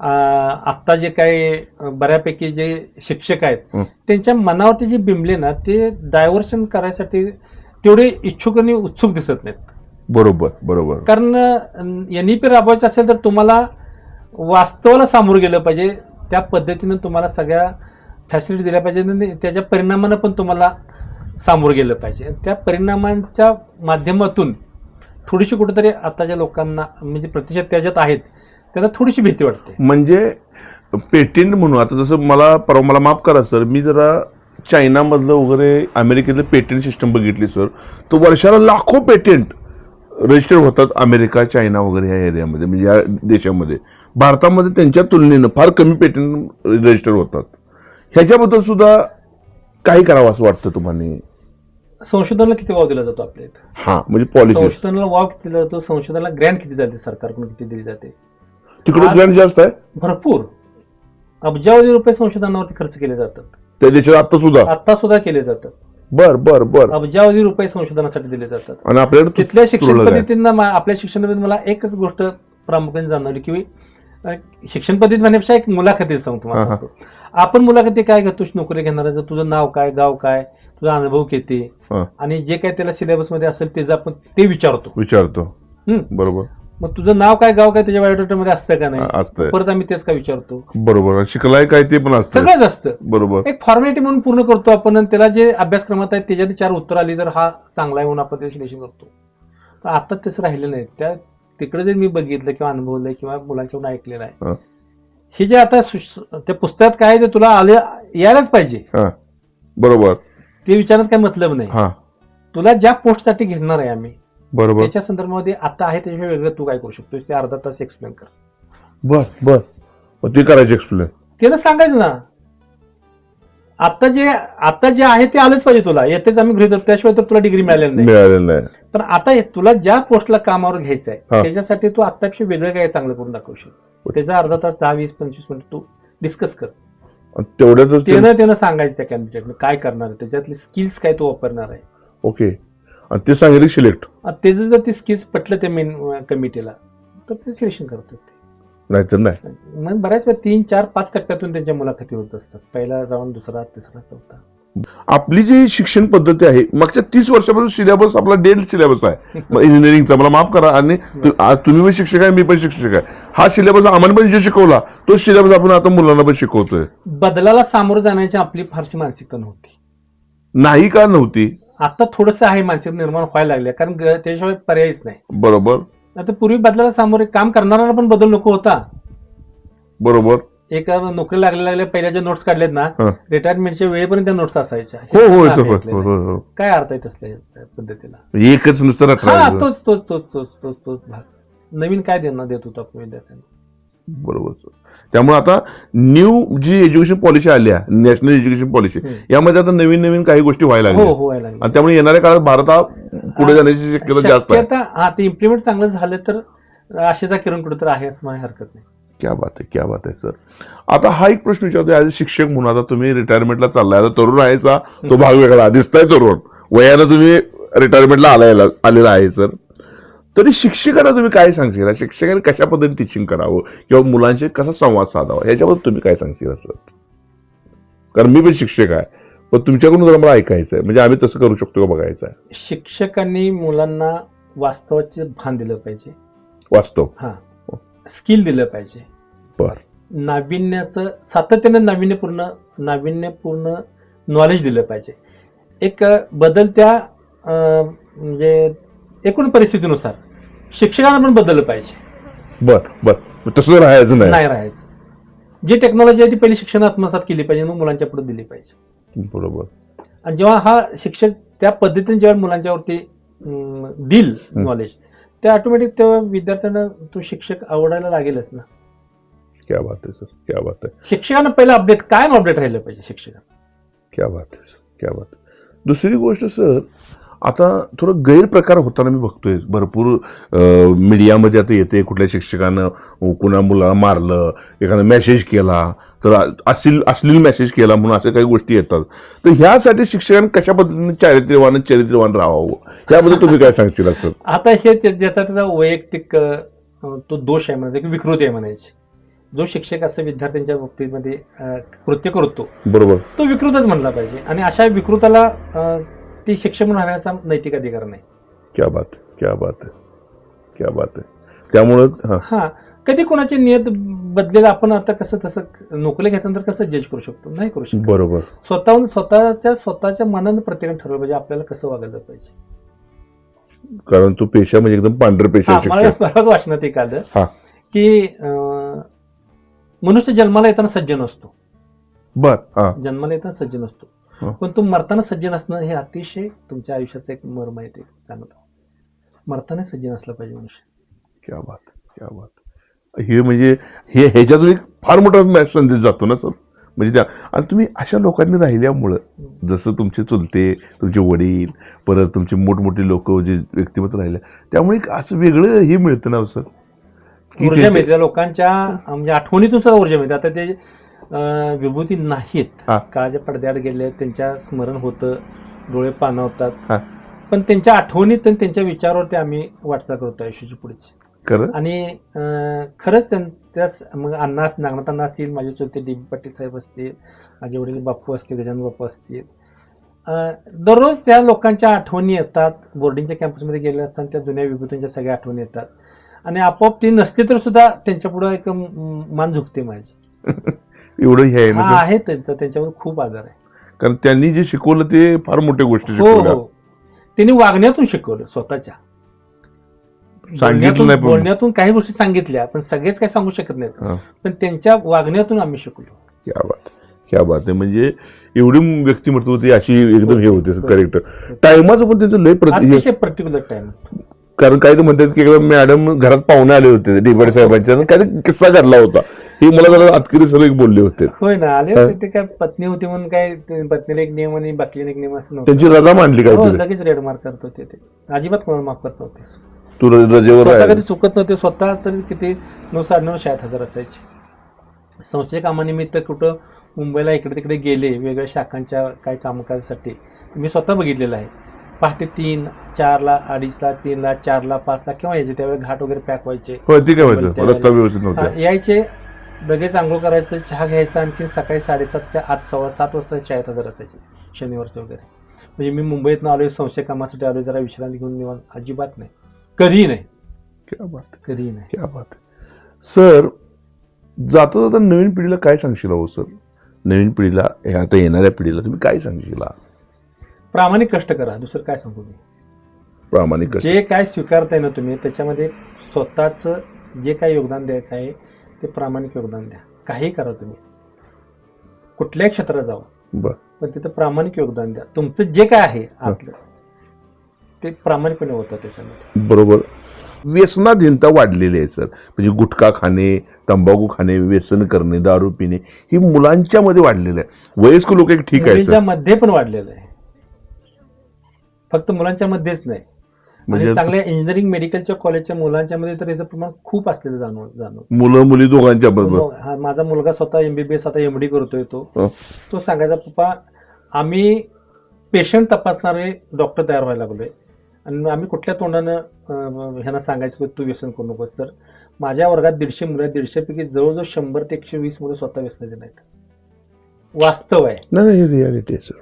आत्ता जे काही बऱ्यापैकी जे शिक्षक आहेत त्यांच्या मनावरती जे बिंबले ना, ते डायव्हर्शन करायसाठी तेवढे इच्छुक आणि उत्सुक दिसत नाहीत. बरोबर बरोबर. कारण NEP राबवायचं असेल तर तुम्हाला वास्तवाला सामोरं गेलं पाहिजे, त्या पद्धतीनं तुम्हाला सगळ्या फॅसिलिटी दिल्या पाहिजे आणि त्याच्या परिणामानं पण तुम्हाला सामोरं गेलं पाहिजे. त्या परिणामांच्या माध्यमातून थोडीशी कुठेतरी आताच्या लोकांना म्हणजे प्रतिशत त्याच्यात आहेत त्यांना थोडीशी भीती वाटते. म्हणजे पेटेंट म्हणून आता जसं मला माफ करा सर, मी जरा चायनामधलं वगैरे अमेरिकेतलं पेटेंट सिस्टम बघितली सर, तर वर्षाला लाखो पेटेंट रजिस्टर होतात अमेरिका, चायना वगैरे ह्या एरियामध्ये, म्हणजे या देशामध्ये. भारतामध्ये त्यांच्या तुलनेनं फार कमी पेटेंट रजिस्टर होतात. ह्याच्याबद्दल सुद्धा काही करावं असं वाटतं तुम्हाला? संशोधनाला किती वाव दिला जातो आपल्या इथं? हा, म्हणजे पॉलिसी. संशोधनाला वाव किती दिला जातो, संशोधनाला ग्रँट किती जाते, सरकारकडून किती दिली जाते? तिकडे ग्रँट जास्त आहे, भरपूर अब्जावधी रुपये संशोधनावरती खर्च केले जातात. त्या देशात आता सुद्धा केले जातात. बर बर बर. अब्जावधी रुपये संशोधनासाठी दिले जातात. आणि आपल्याकडे तिथल्या शिक्षण पद्धतींना, आपल्या शिक्षण पद्धतीत मला एकच गोष्ट प्रामुख्याने जाणवली की शिक्षण पद्धती म्हणण्यापेक्षा एक मुलाखती सांगतो मला. आपण मुलाखती काय घेतो नोकरी घेणार, तुझं नाव काय, गाव काय, तुझा अनुभव किती, आणि जे काय त्याला सिलेबस मध्ये असेल ते आपण ते विचारतो. बरोबर. मग तुझं नाव काय, गाव काय तुझ्या बायोडेटामध्ये असतं का नाही, असतं. परत आम्ही तेच का विचारतो. बरोबर. शिकलाय काय ते पण असतं, सगळंच असतं. बरोबर. एक फॉर्मॅलिटी म्हणून पूर्ण करतो आपण, आणि त्याला जे अभ्यासक्रमात आहेत त्याच्यात 4 उत्तर आली तर हा चांगला आहे म्हणून आपण ते सिलेक्शन करतो. पण आता तसं राहिलं नाही. त्या तिकडे जर मी बघितलं किंवा अनुभवलंय किंवा मुलांकडून ऐकलेलं आहे, हे जे आता त्या पुस्तकात काय ते तुला यायलाच पाहिजे. बरोबर. ते विचारण्यात काय मतलब नाही. तुला ज्या पोस्टसाठी घेणार आहे आम्ही, बरोबर, त्याच्या संदर्भामध्ये आता आहे त्याशिवाय वेगळं तू काय करू शकतोस ते अर्धा तास एक्सप्लेन कर. बर बर. ते करायचं एक्सप्लेन, त्यानं सांगायचं ना. आता जे आहे ते आलंच पाहिजे तुला. येतेच आम्ही गृहीत धरतो, त्याशिवाय तर तुला डिग्री मिळालेली नाही. पण आता तुला ज्या पोस्टला कामावर घ्यायचं आहे त्याच्यासाठी तू आतापेक्षा वेगळं काय चांगलं करून दाखवू शकतो. त्याचा अर्धा तास 10, 20, 25 मिनिट तू डिस्कस कर. तेवढ्यातच त्यानं सांगायचं त्या कॅन्डिडेटने काय करणार आहे, त्याच्यातले स्किल्स काय तू वापरणार आहे. ओके. आणि ते सांगितलं सिलेक्ट. त्याचं जर ते स्किल्स पटलं ते मेन कमिटीला तर ते सिलेक्शन करतात. नाहीतर नाही. मग बऱ्याच वेळा 3, 4, 5 टप्प्यातून त्यांच्या मुलाखती होत असतात. पहिला राऊंड, दुसरा, तिसरा, चौथा. आपली जी शिक्षण पद्धती आहे मागच्या 30 वर्षापासून सिलेबस आपला डेल सिलेबस आहे इंजिनिअरिंगचा. मला माफ करा, आणि आज तुम्ही पण शिक्षक आहे, मी पण शिक्षक आहे. हा सिलेबस आम्हाला पण जे शिकवला तो सिलेबस आपण आता मुलांना पण शिकवतोय. बदलाला सामोरं जाण्याची आपली फारशी मानसिकता नव्हती. नाही का नव्हती? आता थोडंसं आहे, मानसिकता निर्माण व्हायला लागल्या, कारण त्याशिवाय पर्यायच नाही. बरोबर. आता पूर्वी बदलाला सामोरे काम करणारा पण बदल नको होता. बरोबर. एक नोकरी लागल्या पहिल्या ज्या नोट्स काढल्यात ना, रिटायरमेंटच्या वेळेपर्यंत त्या नोट्स असायच्या. हो. काय अर्थ आहे तसल्या पद्धतीला? एकच नुसतं तोच भाग. नवीन काय देत होतो आपण विद्यार्थ्यांना? बरोबर सर. त्यामुळे आता न्यू जी एज्युकेशन पॉलिसी आली आहे, नॅशनल एज्युकेशन पॉलिसी, यामध्ये आता नवीन नवीन काही गोष्टी व्हायला हो लागल्या व्हायला लागले. आणि त्यामुळे येणाऱ्या काळात भारत हा पुढे जाण्याची शक्यता जास्त आहे. हा ते इम्प्लिमेंट चांगलं झालं तर आशेचा किरण कुठे तर आहे असं मला हरकत नाही. क्या बात आहे सर. आता हा एक प्रश्न विचारतो, ऍज अ शिक्षक म्हणून आता तुम्ही रिटायरमेंटला चाललाय, आता तरुण राहायचा तो भाग वेगळा, दिसताय तरुण वयानं तुम्ही रिटायरमेंटला आलेला आहे सर. तरी शिक्षकांना तुम्ही काय सांगशील, शिक्षकांनी कशा पद्धतीने टीचिंग करावं किंवा मुलांशी कसा संवाद साधावा याच्याबद्दल तुम्ही काय सांगशील सर? कारण मी पण शिक्षक आहे, पण तुमच्याकडून जरा मला ऐकायचं आहे, म्हणजे आम्ही तसं करू शकतो का बघायचं आहे. शिक्षकांनी मुलांना वास्तवाचे भान दिलं पाहिजे, वास्तव हा स्किल दिलं पाहिजे, बर नाविन्याचं सातत्यानं नाविन्यपूर्ण नॉलेज दिलं पाहिजे. एक बदलत्या म्हणजे एकूण परिस्थितीनुसार शिक्षकांना पण बदललं पाहिजे. बर तसं राहायचं नाही राहायचं. जी टेक्नॉलॉजी आहे ती पहिली शिक्षण आत्मसात केली पाहिजे, मग मुलांच्या पुढे दिली पाहिजे. बरोबर. आणि जेव्हा हा शिक्षक त्या पद्धतीने जेव्हा मुलांच्यावरती देईल नॉलेज, ते ऑटोमॅटिक तेव्हा विद्यार्थ्यांना तो शिक्षक आवडायला लागेलच ना. क्या बात आहे सर, क्या बात आहे. शिक्षकांना पहिलं अपडेट कायम अपडेट राहिलं पाहिजे शिक्षकांना. क्या बात आहे सर, क्या बात आहे. दुसरी गोष्ट सर, आता थोडं गैरप्रकार होताना मी बघतोय भरपूर मीडियामध्ये आता येते, कुठल्या शिक्षकानं कुणा मुलाला मारलं, एखादा मेसेज केला तर अश्लील मेसेज केला म्हणून अशा काही गोष्टी येतात. तर ह्यासाठी शिक्षकांनी कशा पद्धतीने चरित्रवान राहावं याबद्दल तुम्ही काय सांगशील असं? आता हे ज्याचा त्याचा वैयक्तिक तो दोष आहे म्हणायचा, की विकृती आहे म्हणायची. जो शिक्षक असं विद्यार्थ्यांच्या बाबतीमध्ये कृत्य करतो बरोबर, तो विकृतच म्हणला पाहिजे, आणि अशा विकृताला ती शिक्षक म्हणून राहण्याचा नैतिक अधिकार नाही. क्या बात आहे. त्यामुळं हा कधी कोणाची नियत बदलेला आपण आता कसं तसं नोकरी घेतल्यानंतर कसं जज करू शकतो? नाही करू शकतो. बरोबर. स्वतःहून स्वतःच्या मनानं प्रत्येकाने ठरवलं पाहिजे आपल्याला कसं वागायला पाहिजे. कारण तो पेशा म्हणजे एकदम पांढर पेशा मला बरंच वाचनात एक आलं की मनुष्य जन्माला येताना सज्जन असतो. जन्माला येताना सज्जन असतो, पण तो मरताना सज्जन असणं हे अतिशय तुमच्या आयुष्याचं एक मर्म आहे. ते चांगलं मरताना सज्जन असलं पाहिजे मनुष्य. क्या बात. हे म्हणजे ह्याच्यातून एक फार मोठा संदेश जातो ना सर. म्हणजे त्या आणि तुम्ही अशा लोकांनी राहिल्यामुळं, जसं तुमचे चुलते, तुमचे वडील, परत तुमचे मोठमोठे लोक जे व्यक्तिमत्व राहिले, त्यामुळे एक असं वेगळं हे मिळतं ना सर, ऊर्जा मिळते लोकांच्या, म्हणजे आठवणीतून सुद्धा ऊर्जा मिळते. आता ते विभूती नाहीत, काळाच्या पडद्याआड गेले, त्यांच्या स्मरण होतं, डोळे पाणावतात, पण त्यांच्या आठवणीत आणि त्यांच्या विचारावरती आम्ही वाटचाल करतो आयुष्याची पुढची. आणि खरंच त्या मग नागनाथ अण्णा असतील, माझे चुलते डी पाटील साहेब असतील, माझे वडील बापू असतील, गजानन बापू असतील, दररोज त्या लोकांच्या आठवणी येतात. बोर्डिंगच्या कॅम्पसमध्ये गेले असताना त्या जुन्या विभूतींच्या सगळ्या आठवणी येतात, आणि आपोआप ती नसते तर सुद्धा त्यांच्या पुढे एक मान झुकते माझी. एवढं हे आहे त्यांच्यावर खूप आदर आहे, कारण त्यांनी जे शिकवलं ते फार मोठ्या गोष्टी शिकवल्या. त्यांनी वागण्यातून शिकवलं, स्वतःच्या बोलण्यातून काही गोष्टी सांगितल्या, पण सगळेच काही सांगू शकत नाहीत, पण त्यांच्या वागण्यातून आम्ही शिकलो. क्या बात आहे. म्हणजे एवढी व्यक्तिमत्व होती, अशी एकदम हे होते करेक्ट. टायमाचं पण त्यांचं लय पर्टिक्युलर टाइम. कारण काही तर म्हणतात की मॅडम घरात पाहुणे आले होते डी साहेबांच्या, काही किस्सा घडला होता, हे मला जरा आतकरी सर एक बोलले होते. होय ना, आले होते. ते काय पत्नी होती म्हणून काय पत्नीला एक नियम आणि बाकीला एक नियम असं नव्हतं. त्यांची रजा मांडली काय, लगेच रेड मार्क करत होते. ते अजिबात कोणाला माफ करत नव्हते. तू रजेवर कधी चुकत नव्हते. स्वतः तरी किती 9,960,000 असायचे. संस्थेच्या कामानिमित्त कुठं मुंबईला इकडे तिकडे गेले वेगवेगळ्या शाखांच्या काय कामकाजासाठी, मी स्वतः बघितलेलं आहे. पहाटे 3, 4ला, 2:30ला, 3ला, 4ला, 5ला किंवा यायचे, त्यावेळेस घाट वगैरे पॅक व्हायचे, रस्ता व्यवस्थित नव्हता, यायचे, लगेच आंघोळ करायचं, चहा घ्यायचा, आणखी सकाळी 7:30च्या आत 7:15 वाजता शाळेत हजर असायचे शनिवारचे वगैरे. म्हणजे मी मुंबईत आलोय, संशय कामासाठी आलोय, जरा विश्रांती घेऊन निवांत, अजिबात नाही, कधीही नाही. कधीही नाही. क्या बात. सर, जाता जाता नवीन पिढीला काय सांगशील हो सर? नवीन पिढीला, आता येणाऱ्या पिढीला तुम्ही काय सांगशील? प्रामाणिक कष्ट करा, दुसरं काय सांगू मी. प्रामाणिक जे काय स्वीकारताय ना तुम्ही, त्याच्यामध्ये स्वतःच जे काय योगदान द्यायचं आहे ते प्रामाणिक योगदान द्या. काही करा तुम्ही, कुठल्याही क्षेत्रात जावा, पण तिथं प्रामाणिक योगदान द्या. तुमचं जे काय आहे आतलं ते प्रामाणिकपणे होतं त्याच्यामध्ये. बरोबर. व्यसनाधीनता वाढलेली आहे सर. म्हणजे गुटखा खाणे, तंबाखू खाणे, व्यसन करणे, दारू पिणे ही मुलांच्या मध्ये वाढलेलं आहे. वयस्क लोक एक ठीक आहे मुलींच्या सर. मध्ये पण वाढलेलं आहे, फक्त मुलांच्या मध्येच नाही. म्हणजे आणि चांगल्या इंजिनिअरिंग मेडिकलच्या कॉलेजच्या मुलांच्या मध्ये तर याचं प्रमाण खूप असलेलं जाणवत. मुलं मुली दोघांच्या बरोबर. माझा मुलगा स्वतः MBBS आता MD करतोय. हं. तो सांगायचा, पप्पा आम्ही पेशंट तपासणारे डॉक्टर तयार व्हायला लागलोय आणि आम्ही कुठल्या तोंडानं ह्यांना सांगायचं की तू व्यसन करू नकोस. सर माझ्या वर्गात 150 मुलं आहेत, 150 पैकी जवळजवळ 100 ते 120 मुलं स्वतः व्यसनाचे नाहीत. वास्तव आहे. नाही, हे रियालिटी आहे सर.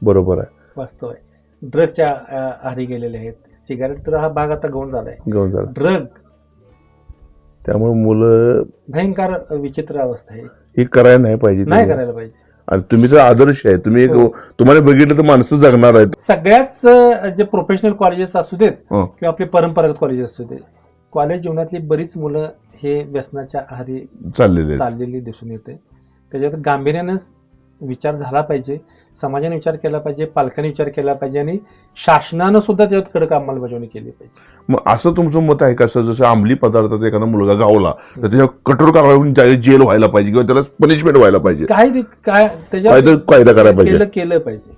बरोबर आहे, वास्तव आहे. ड्रगच्या आहारी गेलेले आहेत. सिगारेट तर हा भाग आता गौण झालाय. ड्रग त्यामुळे मुलं भयंकर विचित्र अवस्था आहे. हे करायला नाही पाहिजे. नाही करायला पाहिजे. आणि तुम्ही तर आदर्श आहे. तुम्ही एक तुम्हाला बघितलं तर माणसं जगणार आहेत. सगळ्याच जे प्रोफेशनल कॉलेजेस असू देत किंवा आपले परंपरागत कॉलेजेस असू देत, कॉलेज जीवनातली बरीच मुलं हे व्यसनाच्या आहारी चाललेली दिसून येते. त्याच्यात गांभीर्यानं विचार झाला पाहिजे, समाजाने विचार केला पाहिजे, पालकांनी विचार केला पाहिजे आणि शासनानं सुद्धा त्याच्यात कडक अंमलबजावणी केली पाहिजे. मग असं तुमचं मत आहे का सर, जसं अंमली पदार्थात एखादा मुलगा गावला तर त्याच्या कठोर कारवाई जेल व्हायला पाहिजे किंवा त्याला पनिशमेंट व्हायला पाहिजे, काय त्याच्यावर कायदा करायला पाहिजे, केलं पाहिजे.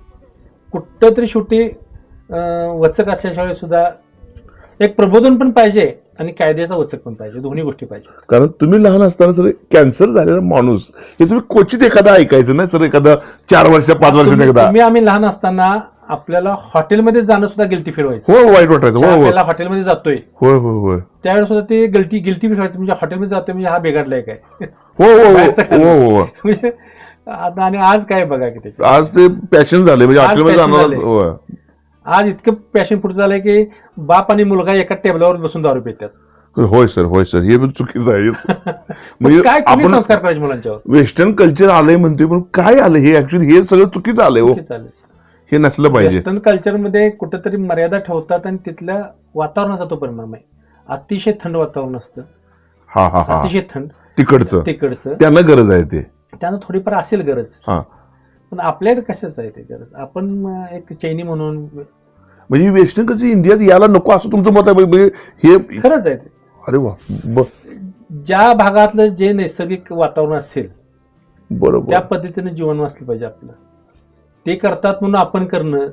कुठं तरी शेवटी वचक असल्याशिवाय सुद्धा एक प्रबोधन पण पाहिजे आणि कायद्याचा वचक पण पाहिजे. दोन्ही गोष्टी पाहिजे. कारण तुम्ही लहान असताना सर कॅन्सर झालेला माणूस हे तुम्ही क्वचित एखादा ऐकायचं ना सर, एखादा 4 वर्ष 5 वर्षात एकदा. आम्ही लहान असताना आपल्याला हॉटेलमध्ये जाणं सुद्धा गिल्टी फील व्हायचं. हो, वाईट वाटायचं. आपल्याला हॉटेलमध्ये जातोय, होय होय होय, त्यावेळेस सुद्धा ते गिल्टी फील व्हायचं. म्हणजे हॉटेलमध्ये जातोय म्हणजे हा बिघडलाय काय. हो हो हो. म्हणजे आता आणि आज काय बघा की त्याच्यात आज ते पॅशन झाले. म्हणजे हॉटेलमध्ये जाणार आज इतकं पॅशन पुढे झालंय की बाप आणि मुलगा एका टेबलावर बसून दारू पितात. होय सर, होय सर, हे पण चुकीचं आहे. म्हणजे काय आपण संस्कार करायचे मुलांच्यावर. वेस्टर्न कल्चर आलंय म्हणतोय, पण काय आलं हे ऍक्च्युली हे सगळं चुकीचं आलंय. हे नसलं पाहिजे. वेस्टर्न कल्चरमध्ये कुठेतरी मर्यादा ठेवतात आणि तिथल्या वातावरणाचा तो परिणाम आहे. अतिशय थंड वातावरण असतं. हा हा हा, अतिशय थंड तिकडचं त्यांना गरज आहे. त्यांना थोडीफार असेल गरज, पण आपल्याकडे कशाच आहे ते गरज. आपण एक चैनी म्हणून म्हणजे वेस्टर्न कल्चर इंडियात यायला नको असं तुमचं मत आहे. म्हणजे हे खरंच आहे. अरे वा, ज्या भागातलं जे नैसर्गिक वातावरण असेल बरोबर त्या पद्धतीने जीवन वाचलं पाहिजे आपलं. ते करतात म्हणून आपण करणं,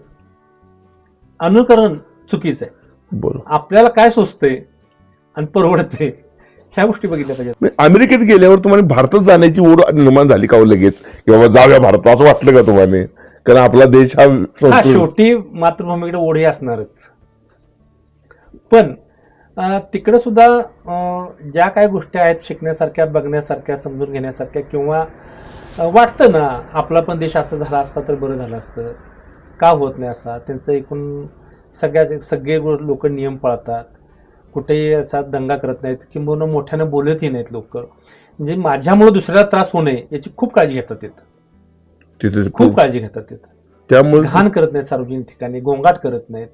अनुकरण चुकीचं आहे. बरोबर. आपल्याला काय सोचतंय आणि परवडतंय ह्या गोष्टी बघितल्या पाहिजेत. अमेरिकेत गेल्यावर तुम्हाला भारतात जाण्याची ओढ निर्माण झाली का लगेच, की बाबा जाऊया भारतात, असं वाटलं का तुम्हाला? कारण आपला देश हा शेवटी मातृभूमीकडे ओढी असणारच. पण तिकडे सुद्धा ज्या काही गोष्टी आहेत शिकण्यासारख्या, बघण्यासारख्या, समजून घेण्यासारख्या, किंवा वाटतं ना आपला पण देश असं झाला असता तर बरं झालं असतं, का होत नाही असा. त्यांचं एकूण सगळे लोक नियम पाळतात, कुठेही असा दंगा करत नाहीत, किंवा मोठ्यानं बोलतही नाहीत लोक. म्हणजे माझ्यामुळे दुसऱ्याला त्रास होऊ नये याची खूप काळजी घेतात तिथं. खूप काळजी घेतात तिथं. त्यामुळे घाण करत नाहीत, सार्वजनिक ठिकाणी गोंगाट करत नाहीत,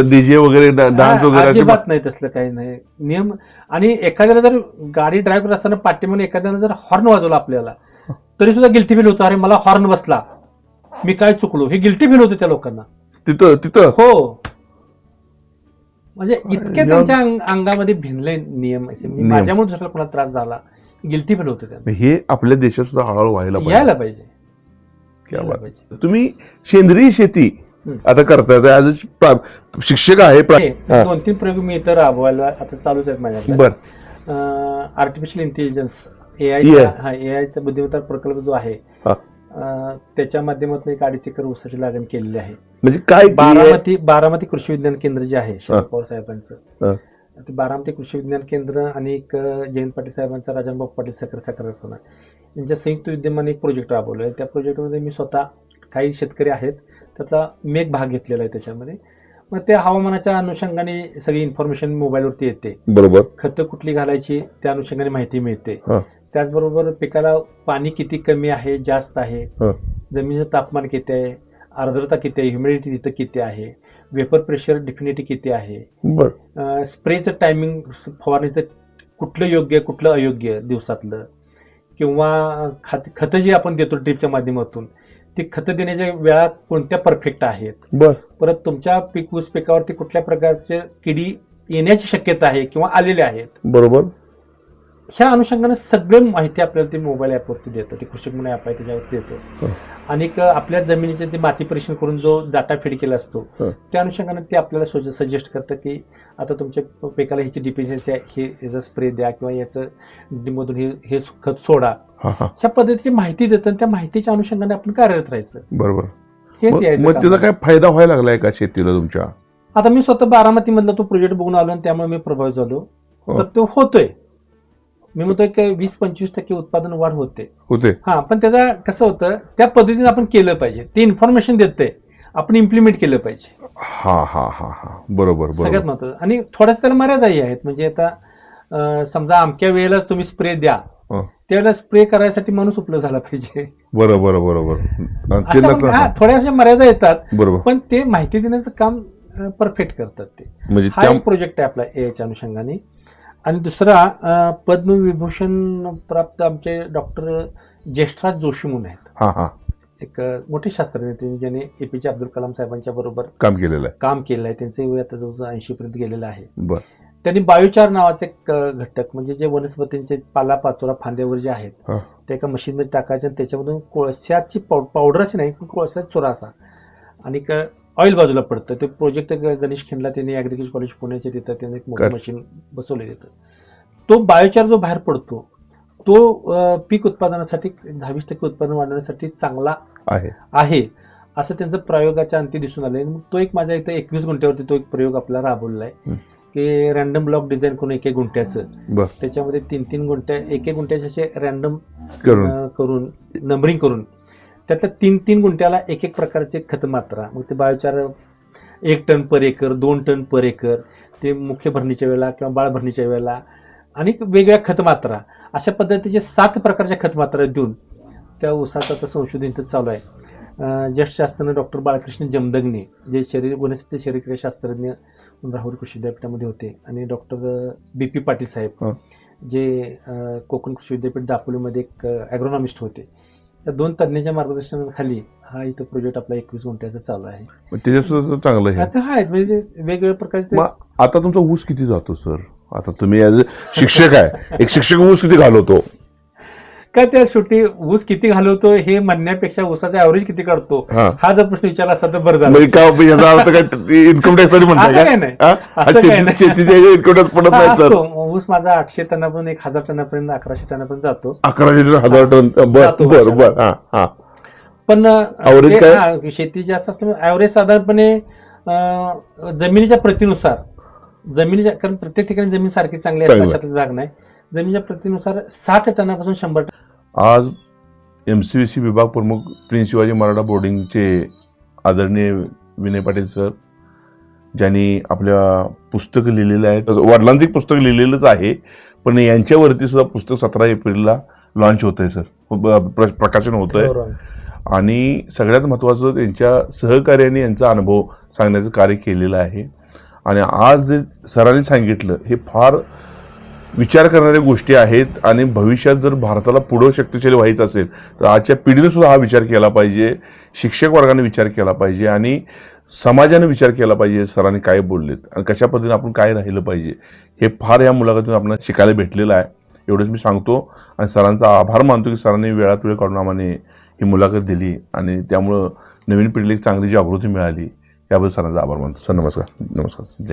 डीजे वगैरे डान्स वगैरे अजिबात नाही, तसलं काही नाही नियम. आणि एखाद्याला जर गाडी ड्राईव्ह करत असताना पाठीमागे एखाद्यानं जर हॉर्न वाजवला आपल्याला तरी सुद्धा गिल्टी फील होतं. अरे मला हॉर्न बसला, मी काय चुकलो, हे गिल्टी फील होतं त्या लोकांना तिथं. हो, म्हणजे इतके त्यांच्या अंगामध्ये भिनले नियम. माझ्यामुळे दुसऱ्याला कोणाला त्रास झाला, गिल्टी फील होतं त्यांना. हे आपल्या देशात सुद्धा हळूहळू यायला पाहिजे. तुम्ही सेंद्रिय शेती आता करताय, आज शिक्षक आहे. 2-3 प्रयोग मी इतर राबवायला आता चालूच आहेत माझ्याकडे. बरं, आर्टिफिशियल इंटेलिजन्स, एआयचा बुद्धिमत्ता प्रकल्प जो आहे त्याच्या माध्यमातून एक 2.5 एकर ऊसाची लागण केलेली आहे. म्हणजे काय बारामती कृषी विज्ञान केंद्र जे आहे शरद पवार साहेबांचं, ते बारामती कृषी विज्ञान केंद्र आणि एक जयंत पाटील साहेबांचा राजनभाऊ पाटील साखर कारखाना यांच्या संयुक्त विद्यमाने एक प्रोजेक्ट राबवला आहे. त्या प्रोजेक्टमध्ये मी स्वतः, काही शेतकरी आहेत त्यातला मी एक भाग घेतलेला आहे त्याच्यामध्ये. मग त्या हवामानाच्या अनुषंगाने सगळी इन्फॉर्मेशन मोबाईलवरती येते. बरोबर. खतं कुठली घालायची त्या अनुषंगाने माहिती मिळते. त्याचबरोबर पिकाला पाणी किती कमी आहे, जास्त आहे, जमिनीचं तापमान किती आहे, आर्द्रता किती आहे, ह्युमिडिटी तिथं किती आहे, वेपर प्रेशर डिफिनिटी किती आहे, स्प्रेचं टायमिंग, फवारणीचं कुठलं योग्य कुठलं अयोग्य दिवसातलं, किंवा खतं जी आपण देतो ड्रिपच्या माध्यमातून ती खतं देण्याच्या वेळा कोणत्या परफेक्ट आहेत, बर परत तुमच्या ऊस पिकावरती कुठल्या प्रकारचे किडी येण्याची शक्यता आहे किंवा आलेल्या आहेत, बरोबर. ह्या अनुषंगाने सगळं माहिती आपल्याला ते मोबाईल ॲपवरती देतं. ते कृषी म्हणून ॲप आहे त्याच्यावरती देतो. आणि आपल्या जमिनीचे ते माती परीक्षण करून जो डाटा फीड केला असतो त्या अनुषंगाने ते आपल्याला सजेस्ट करतं की आता तुमच्या पिकाला ह्याची डिफिशियन्सी आहे, हे याचा स्प्रे द्या किंवा याचं मधून हे खत सोडा. ह्या पद्धतीची माहिती देतं आणि त्या माहितीच्या अनुषंगाने आपण कार्यरत राहायचं. बरोबर. हेच मग त्याचा काय फायदा व्हायला लागलाय का शेतीला तुमच्या? आता मी स्वतः बारामतीमधला तो प्रोजेक्ट बघून आलो आणि त्यामुळे मी प्रभावित झालो. तर तो होतोय, मी म्हणतोय की 20-25% उत्पादन वाढ होते. हा, पण त्याचा कसं होतं, त्या पद्धतीने आपण केलं पाहिजे. ते इन्फॉर्मेशन देतंय, आपण इम्प्लिमेंट केलं पाहिजे. हा हा हा हा बरोबर. सगळ्यात महत्वाचं. आणि थोड्याच त्याला मर्यादाही आहेत. म्हणजे आता समजा अमक्या वेळेला तुम्ही स्प्रे द्या, त्यावेळेला स्प्रे करायसाठी माणूस उपलब्ध झाला पाहिजे. बरोबर. थोड्याशा मर्यादा येतात, बरोबर, पण ते माहिती देण्याचं काम परफेक्ट करतात ते. म्हणजे हा एक प्रोजेक्ट आहे आपला एआयच्या अनुषंगाने. आणि दुसरा पद्मविभूषण प्राप्त आमचे डॉक्टर ज्येष्ठराज जोशी म्हणून आहेत. एक मोठे शास्त्रज्ञ ज्याने एपीजे अब्दुल कलाम साहेबांच्या बरोबर काम केलेलं आहे. त्यांचे वय आता जवळजवळ 80 पर्यंत गेलेलं आहे. त्यांनी बायोचार नावाचे एक घटक, म्हणजे जे वनस्पतींचे पाला पाचोळा फांद्यावर जे आहेत ते एका मशीनमध्ये टाकायचे आणि त्याच्यामधून कोळशाची पावडर अशी नाही, पण कोळशाचा चुरासा आणि ऑइल बाजूला पडतं. ते प्रोजेक्ट गणेश खिंडला त्यांनी ॲग्रिकल्चर कॉलेज पुण्याच्या तिथं त्यांनी एक मोठं मशीन बसवले देतं. तो बायोचार जो बाहेर पडतो तो पीक उत्पादनासाठी 20% उत्पादन वाढवण्यासाठी चांगला आहे असं त्यांचं प्रयोगाच्या अंती दिसून आलंय. तो एक माझ्या इथं 21 गुंठ्यावरती तो एक प्रयोग आपला राबवलेला आहे की रॅन्डम ब्लॉक डिझाईन करून 1-1 गुंठ्याचं, त्याच्यामध्ये 3-3 गुंठ्या 1-1 गुंठ्याचे असे रॅन्डम करून नंबरिंग करून त्यातल्या 3-3 गुंठ्याला 1-1 प्रकारचे खत मात्रा. मग ते बायोचार 1 टन पर एकर, 2 टन पर एकर, ते मुख्य भरणीच्या वेळेला किंवा बाळ भरणीच्या वेळेला, आणि वेगळ्या खत मात्रा, अशा पद्धतीचे 7 प्रकारच्या खत मात्रा देऊन त्या ऊसाचं आता संशोधन इथं चालू आहे. ज्येष्ठ शास्त्रज्ञ डॉक्टर बाळकृष्ण जमदग्ने, जे वनस्पती शरीरक्रिया शास्त्रज्ञ राहुरी कृषी विद्यापीठामध्ये होते, आणि डॉक्टर BP पाटील साहेब, जे कोकण कृषी विद्यापीठ दापोलीमध्ये एक ॲग्रोनॉमिस्ट होते. त्या 2 तज्ञांच्या मार्गदर्शनाखाली हा इथं प्रोजेक्ट आपला 21 गुंठ्याचा चालू आहे. त्याच्यासुद्धा चांगलं आहे. आता आहे म्हणजे वेगवेगळ्या प्रकारचे. आता तुमचा ऊस किती जातो सर? आता तुम्ही ॲज अ शिक्षक आहे, एक शिक्षक ऊस किती घालवतो का? त्या शेवटी ऊस किती घालवतो हे म्हणण्यापेक्षा ऊसाचा ॲव्हरेज किती काढतो हा जर प्रश्न विचारला असता तर बरं झालं. इन्कम टॅक्स ऊस माझा 800 टनापर्यंत 1000 टनापर्यंत 1100 टनापर्यंत जातो. 11,000 टन. बरं. पण शेती जास्त असल्यामुळे ॲव्हरेज साधारणपणे जमिनीच्या प्रतीनुसार, कारण प्रत्येक ठिकाणी जमीन सारखी चांगली असते अशातच भाग नाही, जमिनीच्या प्रतीनुसार 60 टनापासून 100 टन. आज MCVC विभाग प्रमुख प्रिन्स शिवाजी मराठा बोर्डिंगचे आदरणीय विनय पाटील सर, ज्यांनी आपल्या पुस्तक लिहिलेलं आहे, वडिलांचं एक पुस्तक लिहिलेलंच आहे, पण यांच्यावरती सुद्धा पुस्तक 17 एप्रिलला लॉन्च होतंय सर, प्रकाशन होतंय. आणि सगळ्यात महत्त्वाचं त्यांच्या सहकार्याने यांचा अनुभव सांगण्याचं कार्य केलेलं आहे. आणि आज जे सरांनी सांगितलं हे फार विचार करणाऱ्या गोष्टी आहेत. आणि भविष्यात जर भारताला पुढं शक्तिशाली व्हायचं असेल तर आजच्या पिढीने सुद्धा हा विचार केला पाहिजे, शिक्षक वर्गाने विचार केला पाहिजे, आणि समाजाने विचार केला पाहिजे. सरांनी काय बोललेत आणि कशा पद्धतीने आपण काय राहिलं पाहिजे हे फार या मुलाखतीतून आपल्याला शिकायला भेटलेलं आहे. एवढंच मी सांगतो आणि सरांचा आभार मानतो की सरांनी वेळात वेळ काढून आम्हाला ही मुलाखत दिली आणि त्यामुळं नवीन पिढीला एक चांगली जागृती मिळाली. त्याबद्दल सरांचा आभार मानतो. सर नमस्कार.